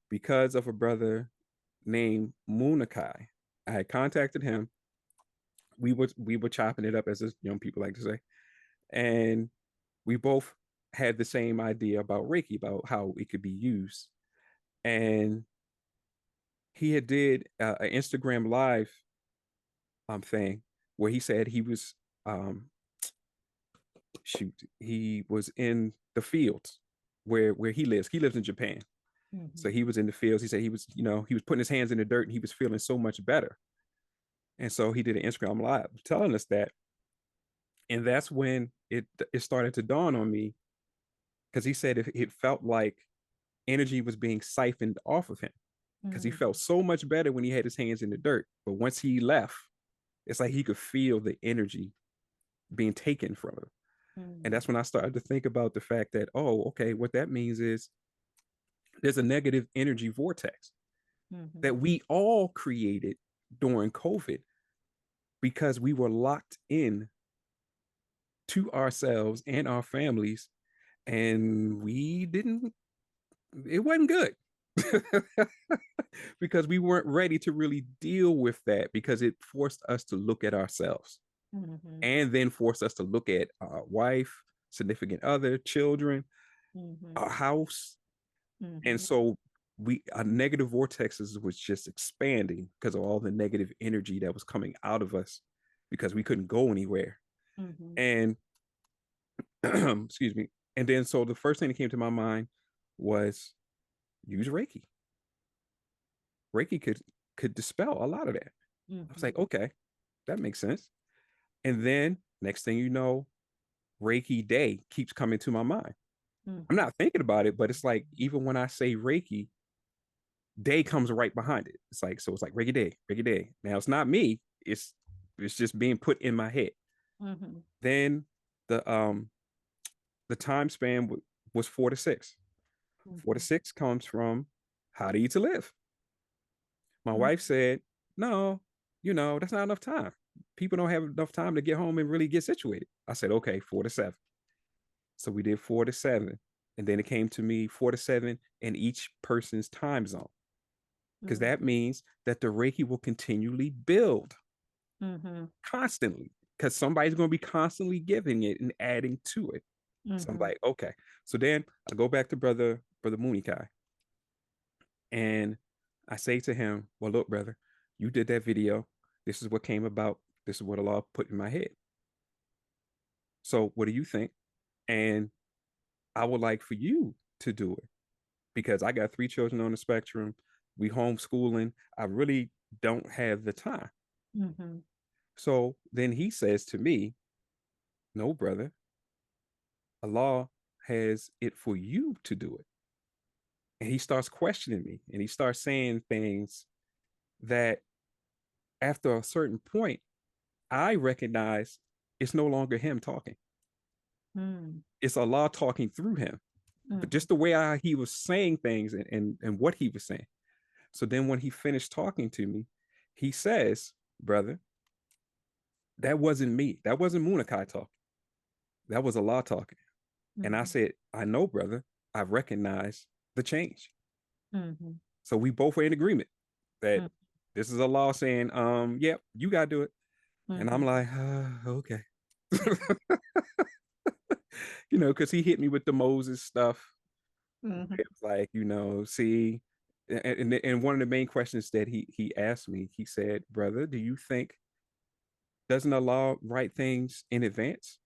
because of a brother named Munakai. I had contacted him. We were chopping it up, as young people like to say, and we both had the same idea about Reiki, about how it could be used. And he had did an Instagram live thing where he said he was shoot, he was in the fields where he lives. He lives in Japan. So Mhm. he was in the fields. He said he was, he was putting his hands in the dirt and he was feeling so much better. And so he did an Instagram live telling us that. And that's when it started to dawn on me, because he said it felt like energy was being siphoned off of him, because he Mm. felt so much better when he had his hands in the dirt. But once he left, it's like he could feel the energy being taken from him. And Mm. that's when I started to think about the fact that, oh, okay, what that means is there's a negative energy vortex Mhm. that we all created during COVID. because we were locked in to ourselves and our families, and we didn't, it wasn't good. Because we weren't ready to really deal with that, because it forced us to look at ourselves Mm-hmm. and then forced us to look at our wife, significant other, children, Mm-hmm. our house. And Mm-hmm. so our negative vortexes was just expanding because of all the negative energy that was coming out of us, because we couldn't go anywhere. Mm-hmm. And excuse me. And then so the first thing that came to my mind was use Reiki. Reiki could dispel a lot of that. I was Mm-hmm. like, okay, that makes sense. And then next thing you know, Reiki Day keeps coming to my mind. I'm Mm-hmm. not thinking about it, but it's like even when I say Reiki, Day comes right behind it. It's like, so it's like Reiki Day, Reiki Day. Now it's not me. It's just being put in my head. Mm-hmm. Then the um the time span was 4 to 6. 4 to 6 comes from how to eat to live. My Mm-hmm. wife said, no, that's not enough time. People don't have enough time to get home and really get situated. I said, okay, 4 to 7. So we did 4 to 7. And then it came to me 4 to 7 in each person's time zone, because Mm-hmm. that means that the Reiki will continually build Mm-hmm. constantly, because somebody's going to be constantly giving it and adding to it. So I'm Mm-hmm. like, okay. So then I go back to brother Moonikai, and I say to him, well, look, brother, you did that video. This is what came about. This is what Allah put in my head. So what do you think? And I would like for you to do it, because I got 3 children on the spectrum. We homeschooling. I really don't have the time. Mm-hmm. So then he says to me, no, brother, Allah has it for you to do it. And he starts questioning me, and he starts saying things that after a certain point, I recognize it's no longer him talking. It's Allah talking through him. But Mm-hmm. just the way he was saying things, and what he was saying. So then when he finished talking to me, he says, brother, that wasn't me. That wasn't Munakai talking. That was Allah talking. And I Mm-hmm. said, I know, brother. I recognize the change. Mm-hmm. So we both were in agreement that Mm-hmm. this is Allah saying, yep, you got to do it. And Mm-hmm. I'm like, okay. Because he hit me with the Moses stuff. Mm-hmm. It was like, see, and one of the main questions that he asked me, he said, brother, do you think, doesn't Allah write things in advance?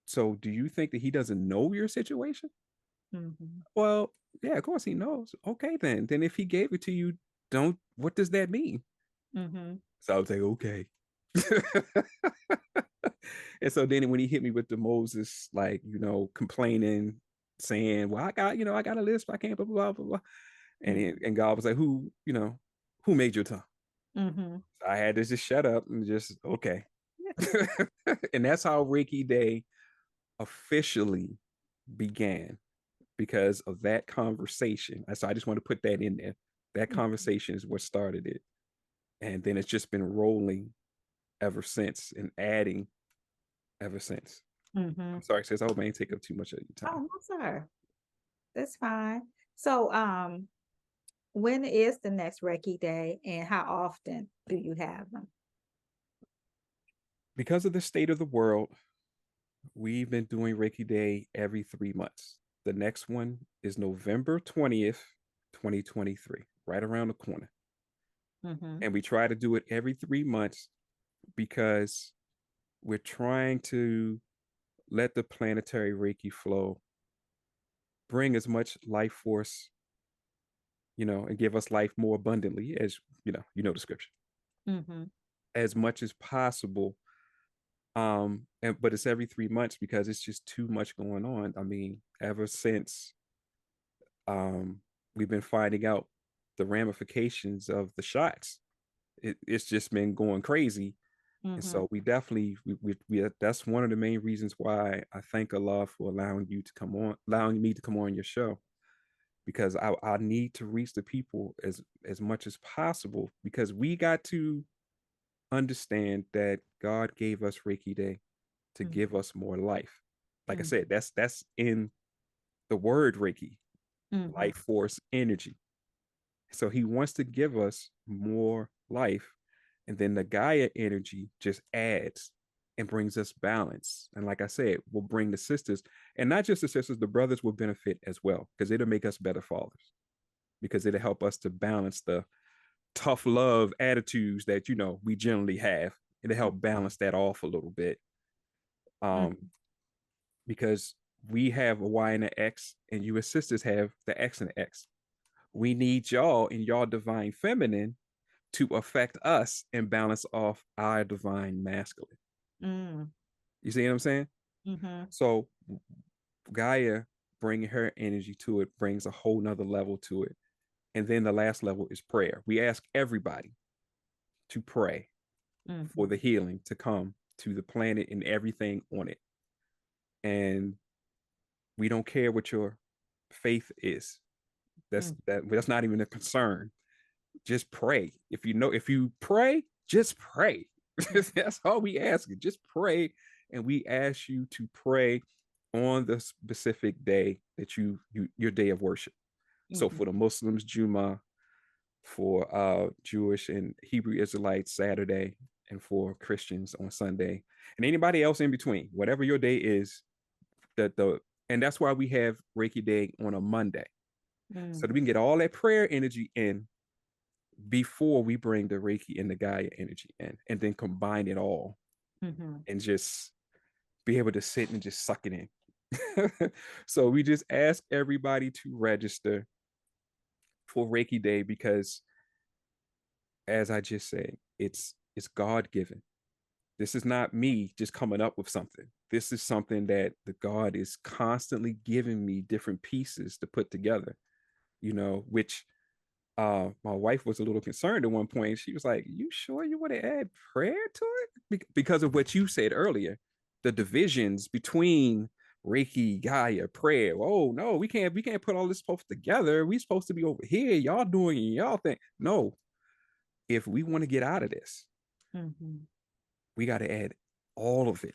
So do you think that he doesn't know your situation? Mm-hmm. Well, yeah, of course he knows. Okay, then if he gave it to you, what does that mean? Mm-hmm. So I was like, okay. And so then when he hit me with the Moses, like, complaining, saying, well, I got a list, I can't, blah, blah, blah, blah. And God was like, who made your tongue? Mm-hmm. I had to just shut up and just, okay. And that's how Reiki Day officially began, because of that conversation. So I just want to put that in there. That conversation is what started it. And then it's just been rolling ever since, and adding ever since. Mm-hmm. I'm sorry, sis. I hope I ain't take up too much of your time. Oh, no, sir. That's fine. So, when is the next Reiki Day, and how often do you have them? Because of the state of the world, we've been doing Reiki Day every 3 months. The next one is November 20th, 2023, right around the corner. Mm-hmm. And we try to do it every 3 months, because we're trying to let the planetary Reiki flow bring as much life force, and give us life more abundantly, as the scripture, Mm-hmm. as much as possible. But it's every 3 months, because it's just too much going on. I mean, ever since um we've been finding out the ramifications of the shots, it's just been going crazy. And Mm-hmm. so we definitely, that's one of the main reasons why I thank Allah for allowing me to come on your show, because I need to reach the people as much as possible, because we got to understand that God gave us Reiki Day to Mm, give us more life. Like I mm, said, that's in the word Reiki, mhm, life force energy. So he wants to give us more life. And then the Gaia energy just adds and brings us balance. And like I said, will bring the sisters, and not just the sisters, the brothers will benefit as well, because it'll make us better fathers, because it'll help us to balance the tough love attitudes that, we generally have. It'll help balance that off a little bit. mm, Um, because we have a Y and an X, and you as sisters have the X and the X. We need y'all in y'all divine feminine to affect us and balance off our divine masculine. mm, You see what I'm saying? mhm, So Gaia bringing her energy to it brings a whole nother level to it. And then the last level is prayer. We ask everybody to pray for mhm, the healing to come to the planet and everything on it. And we don't care what your faith is. mm, That's not even a concern. Just pray. If you pray, just pray. mm, That's all we ask. Just pray. And we ask you to pray on the specific day that your day of worship. So mhm, for the Muslims, Juma, for Jewish and Hebrew Israelites, Saturday, and for Christians on Sunday, and anybody else in between, whatever your day is, the and that's why we have Reiki Day on a Monday, so mm, that we can get all that prayer energy in before we bring the Reiki and the Gaia energy in, and then combine it all mhm. and just be able to sit and just suck it in. So we just ask everybody to register for Reiki Day, because, as I just said, it's God given. This is not me just coming up with something. This is something that the God is constantly giving me different pieces to put together, which my wife was a little concerned at one point. She was like, "You sure you want to add prayer to it?" Because of what you said earlier, the divisions between Reiki, Gaia, prayer. Oh no, we can't put all this stuff together. We supposed to be over here. Y'all doing y'all thing. No, if we want to get out of this, Mhm, we got to add all of it,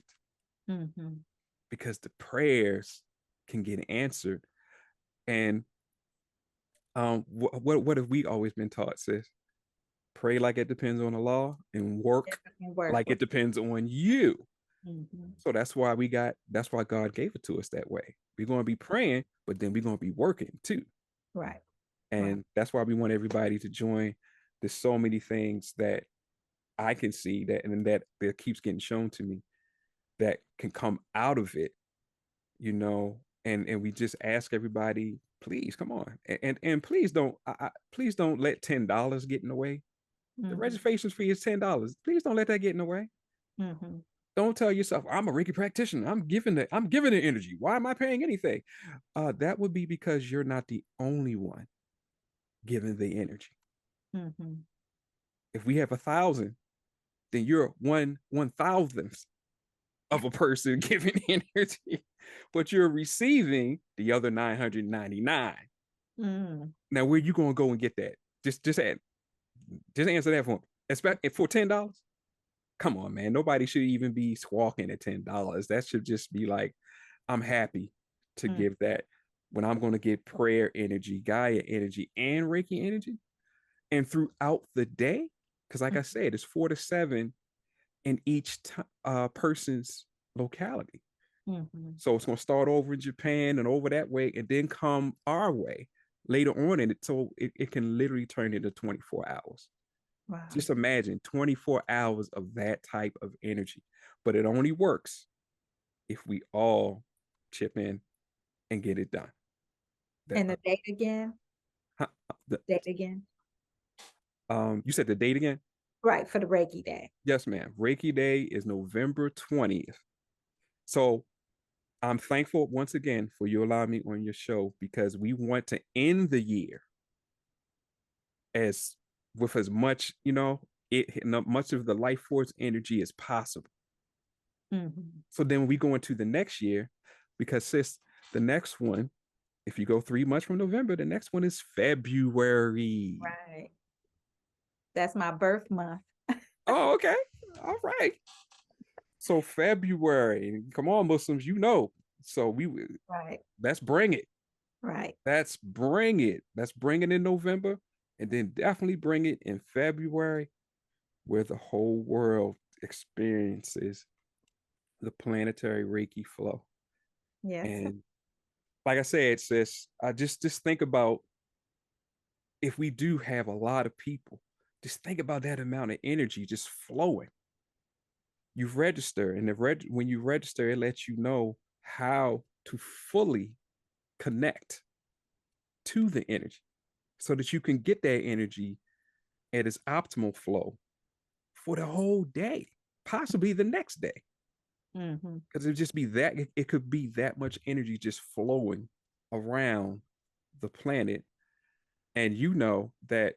mhm. because the prayers can get answered. And what have we always been taught, sis? Pray like it depends on the law, and If work I can work like with. it depends on you. Mhm. So that's why God gave it to us that way. We're going to be praying, but then we're going to be working too. Right, right. And that's why we want everybody to join. There's so many things that I can see that keeps getting shown to me that can come out of it, and we just ask everybody, please come on, and please don't let $10 get in the way. The Mhm, registration fee is $10. Please don't let that get in the way. mhm, Don't tell yourself, I'm a Reiki practitioner. I'm giving the energy. Why am I paying anything? That would be because you're not the only one giving the energy. mhm, If we have 1,000, then you're one thousandth of a person giving energy, but you're receiving the other 999. mm, Now, where you gonna go and get that? Just answer that for me. Expect for $10. Come on, man. Nobody should even be squawking at $10. That should just be like, I'm happy to mm, give that when I'm going to get prayer energy, Gaia energy, and Reiki energy. And throughout the day, because like mm, I said, it's 4 to 7 in each person's locality. mhm. So it's going to start over in Japan and over that way, and then come our way later on in it. So it can literally turn into 24 hours. Wow. Just imagine 24 hours of that type of energy. But it only works if we all chip in and get it done. That And the date again? huh, the, Date again? you said the date again? Right, for the Reiki day. Yes, ma'am. Reiki Day is November 20th. So I'm thankful once again for you allowing me on your show, because we want to end the year as with as much, much of the life force energy as possible. Mhm. So then we go into the next year, because sis, the next one, if you go 3 months from November, the next one is February. Right. That's my birth month. Oh, okay. All right. So February, come on, Muslims, you know. So Right, let's bring it. right. Let's bring it. Let's bring it in November, and then definitely bring it in February, where the whole world experiences the planetary Reiki flow. Yes. And like I said, sis, I just think about if we do have a lot of people, just think about that amount of energy just flowing. You register, and when you register, it lets you know how to fully connect to the energy so that you can get that energy at its optimal flow for the whole day, possibly the next day. Mm-hmm. Because it'd just be that, it could be that much energy just flowing around the planet. And you know that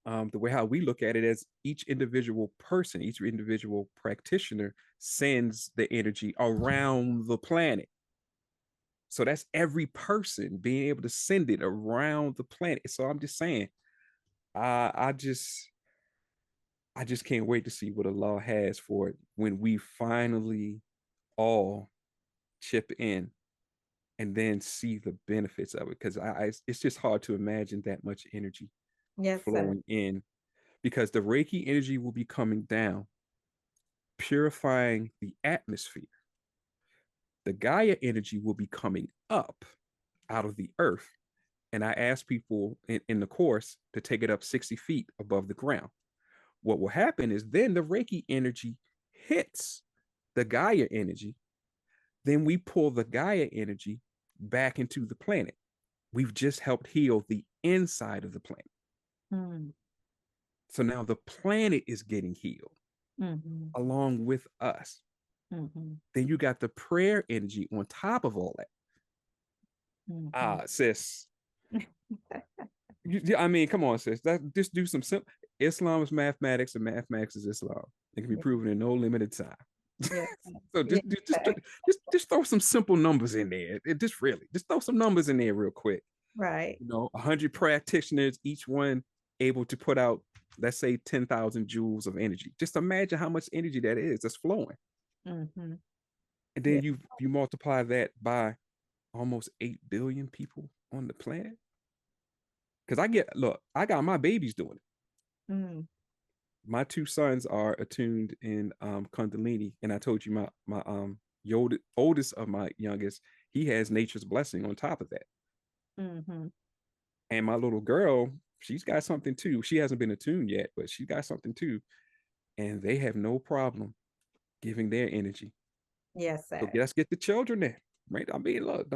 the way how we look at it as each individual person, each individual practitioner sends the energy around the planet. So that's every person being able to send it around the planet. So I'm just saying, I I just I just can't wait to see what Allah has for it when we finally all chip in and then see the benefits of it. Because it's just hard to imagine that much energy Yes, sir. flowing in because the Reiki energy will be coming down, purifying the atmosphere. The Gaia energy will be coming up out of the earth. And I ask people in the course to take it up 60 feet above the ground. What will happen is then the Reiki energy hits the Gaia energy. Then we pull the Gaia energy back into the planet. We've just helped heal the inside of the planet. Mm-hmm. So now the planet is getting healed Mm-hmm. along with us. Mm-hmm. Then you got the prayer energy on top of all that. Mm-hmm. Sis, I mean, come on, sis. Just do some simple. Islam is mathematics, and mathematics is Islam. It can be proven in no limited time. Yes. So Yes. just throw some simple numbers in there. Just throw some numbers in there real quick. Right. 100 practitioners, each one able to put out, let's say, 10,000 joules of energy. Just imagine how much energy that is that's flowing, Mm-hmm. and Yeah. then you multiply that by almost 8 billion people on the planet. Because I got my babies doing it. Mm. My two sons are attuned in Kundalini, and I told you my oldest of my youngest, he has nature's blessing on top of that. Mm-hmm. And my little girl, she's got something too. She hasn't been attuned yet, but she got something too, and they have no problem giving their energy. Yes, So sir. let's get the children there, right? I mean, look,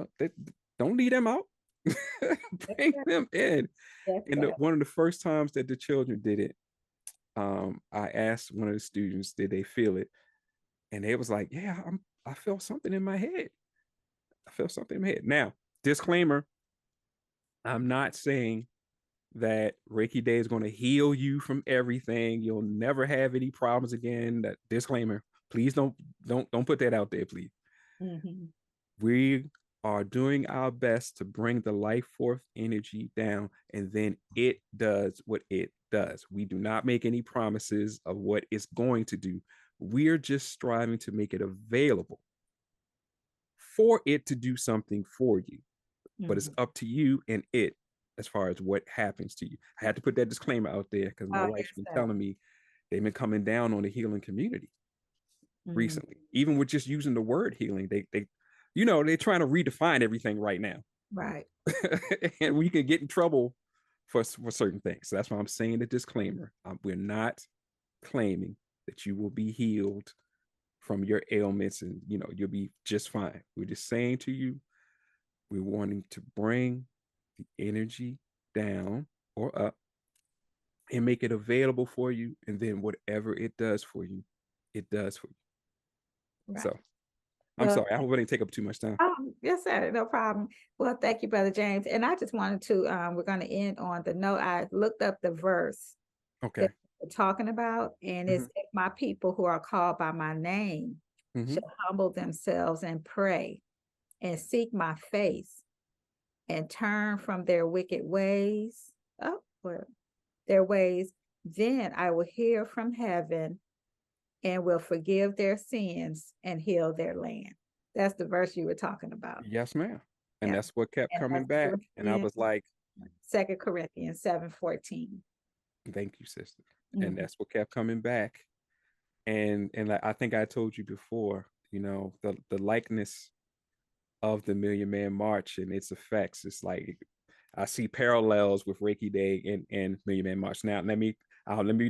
don't leave them out. Yes, Bring sir. them in. Yes, And sir. one of the first times that the children did it, I asked one of the students, did they feel it? And they was like, yeah, I felt something in my head. I felt something in my head. Now, disclaimer, I'm not saying that Reiki Day is going to heal you from everything. You'll never have any problems again. That disclaimer. Please don't put that out there, please. Mm-hmm. We are doing our best to bring the life force energy down, and then it does what it does. We do not make any promises of what it's going to do. We're just striving to make it available for it to do something for you. But it's Mm-hmm. up to you and it as far as what happens to you. I had to put that disclaimer out there because my Oh, yes, wife's been sir. telling me they've been coming down on the healing community Mm. recently. Even with just using the word healing, they're trying to redefine everything right now. Right. And we can get in trouble for certain things. So that's why I'm saying the disclaimer. We're not claiming that you will be healed from your ailments and you'll be just fine. We're just saying to you, we're wanting to bring the energy down or up and make it available for you. And then whatever it does for you, it does for you. Right. So I'm Well, sorry. I hope I didn't take up too much time. yes, sir. No problem. Well, thank you, Brother James. And I just wanted to, we're going to end on the note. I looked up the verse that Okay. we're talking about, and Mm-hmm. it's if my people who are called by my name Mm-hmm. shall humble themselves and pray and seek my face and turn from their wicked ways. Oh, well, their ways. then I will hear from heaven and will forgive their sins and heal their land. That's the verse you were talking about. Yes, ma'am. And Yeah. that's what kept And coming that's back. And I Corinthians, was like, 2 Corinthians 7:14. thank you, sister. And Mm-hmm. that's what kept coming back. And like I think I told you before, the likeness of the Million Man March and its effects. It's like I see parallels with Reiki Day and Million Man March. Now, let me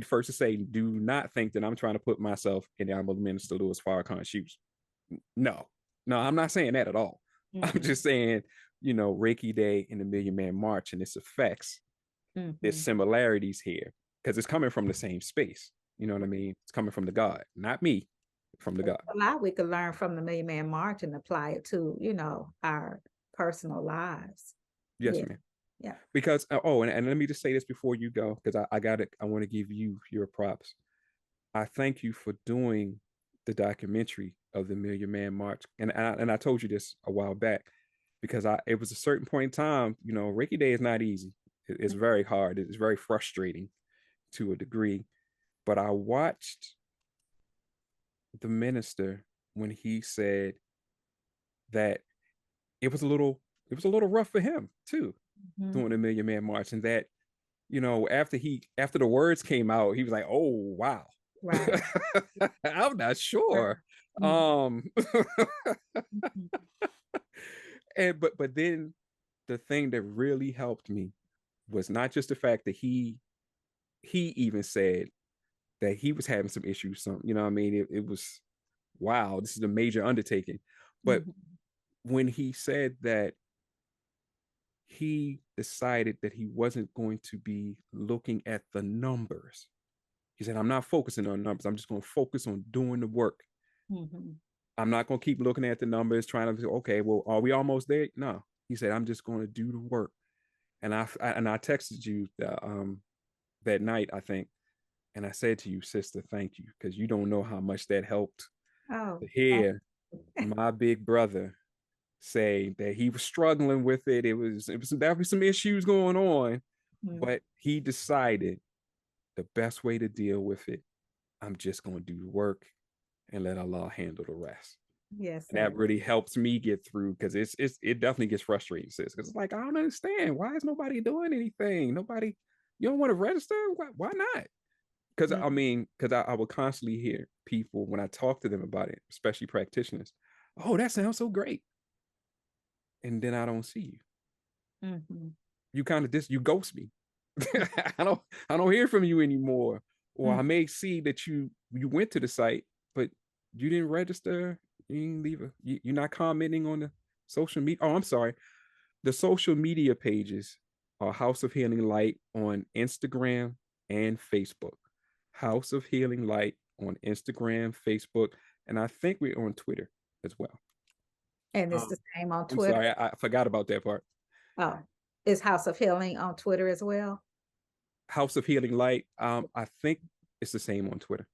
first to say, do not think that I'm trying to put myself in the Honorable Minister Louis Farrakhan's shoes. No, no, I'm not saying that at all. I'm Mm-hmm. just saying, Reiki Day and the Million Man March and its effects. There's Mm-hmm. similarities here because it's coming from the same space. You know what I mean? It's coming from the God, not me, from the God. A lot we could learn from the Million Man March and apply it to, our personal lives. Yes, Yeah. ma'am. Yeah. Because and let me just say this before you go, because I got it. I want to give you your props. I thank you for doing the documentary of the Million Man March, and I told you this a while back because it was a certain point in time. Reiki Day is not easy. It's very hard. It's very frustrating to a degree. But I watched the minister when he said that it was a little rough for him too Mm-hmm. doing the Million Man March, and that after the words came out, he was like, "Oh wow, Right. I'm not sure." Mm-hmm. Um, but then the thing that really helped me was not just the fact that he even said that he was having some issues. Some, what I mean, it was wow. This is a major undertaking, but Mm-hmm. when he said that he decided that he wasn't going to be looking at the numbers. He said, I'm not focusing on numbers. I'm just going to focus on doing the work. Mm-hmm. I'm not going to keep looking at the numbers, trying to, okay, well, are we almost there? No. He said, I'm just going to do the work. And I texted you that night, I think. And I said to you, sister, thank you. Because you don't know how much that helped Oh, to hear my big brother say that he was struggling with it. There was some issues going on, mm-hmm. but he decided the best way to deal with it, I'm just going to do the work and let Allah handle the rest. Yes, And that sir. really helps me get through because it definitely gets frustrating, sis. Because it's like, I don't understand. Why is nobody doing anything? Nobody, you don't want to register? Why not? Because Mm-hmm. I would constantly hear people when I talk to them about it, especially practitioners. Oh, that sounds so great. And then I don't see you. Mm-hmm. You kind of you ghost me. I don't hear from you anymore. Or I may see that you went to the site, but you didn't register. You didn't leave you're not commenting on the social media. Oh, I'm sorry. The social media pages are House of Healing Light on Instagram and Facebook. House of Healing Light on Instagram, Facebook, and I think we're on Twitter as well. And it's the same on I'm Twitter. sorry, I forgot about that part. Oh, is House of Healing on Twitter as well? House of Healing Light. I think it's the same on Twitter.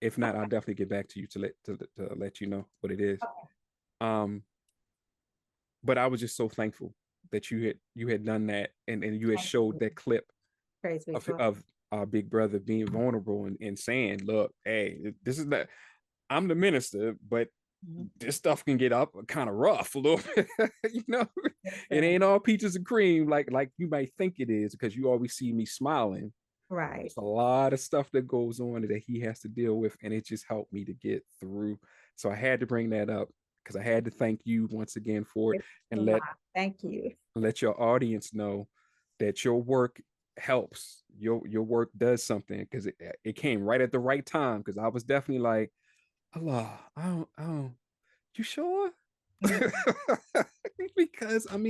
If not, I'll definitely get back to you to let you know what it is. Um, but I was just so thankful that you had done that and you had Thank showed you. that clip Praise be of to of our big brother being vulnerable and saying, "Look, hey, this is not. I'm the minister, but God. this stuff can get up kind of rough a little bit. you know, Yes, it sir. ain't all peaches and cream like you might think it is because you always see me smiling. Right. It's a lot of stuff that goes on that he has to deal with, and it just helped me to get through. So I had to bring that up because I had to thank you once again for it It's a and lot. Thank you. let your audience know that your work helps. Your work does something because it came right at the right time because I was definitely like, Allah, I don't, you sure? Mm. because I'm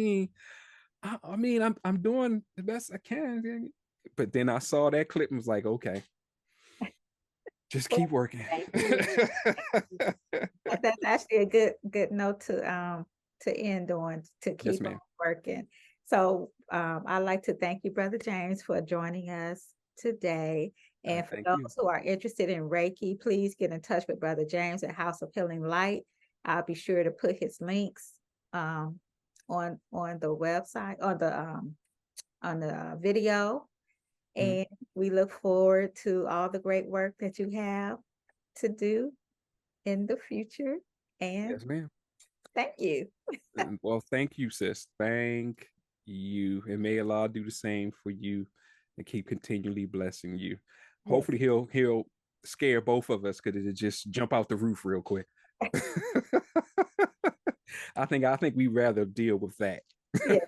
doing the best I can. But then I saw that clip and was like, okay, just Well, keep working. thank you. That's actually a good note to end on, to Yes, keep on ma'am. working. So I'd like to thank you, Brother James, for joining us today. And for Thank you. those who are interested in Reiki, please get in touch with Brother James at House of Healing Light. I'll be sure to put his links um, on the website, on the video. Mhm. And we look forward to all the great work that you have to do in the future. And Yes, ma'am. thank you. Well, thank you, sis. Thank you. And may Allah do the same for you and keep continually blessing you. Yes. Hopefully he'll scare both of us because it'll just jump out the roof real quick. I think we rather deal with that. Yes.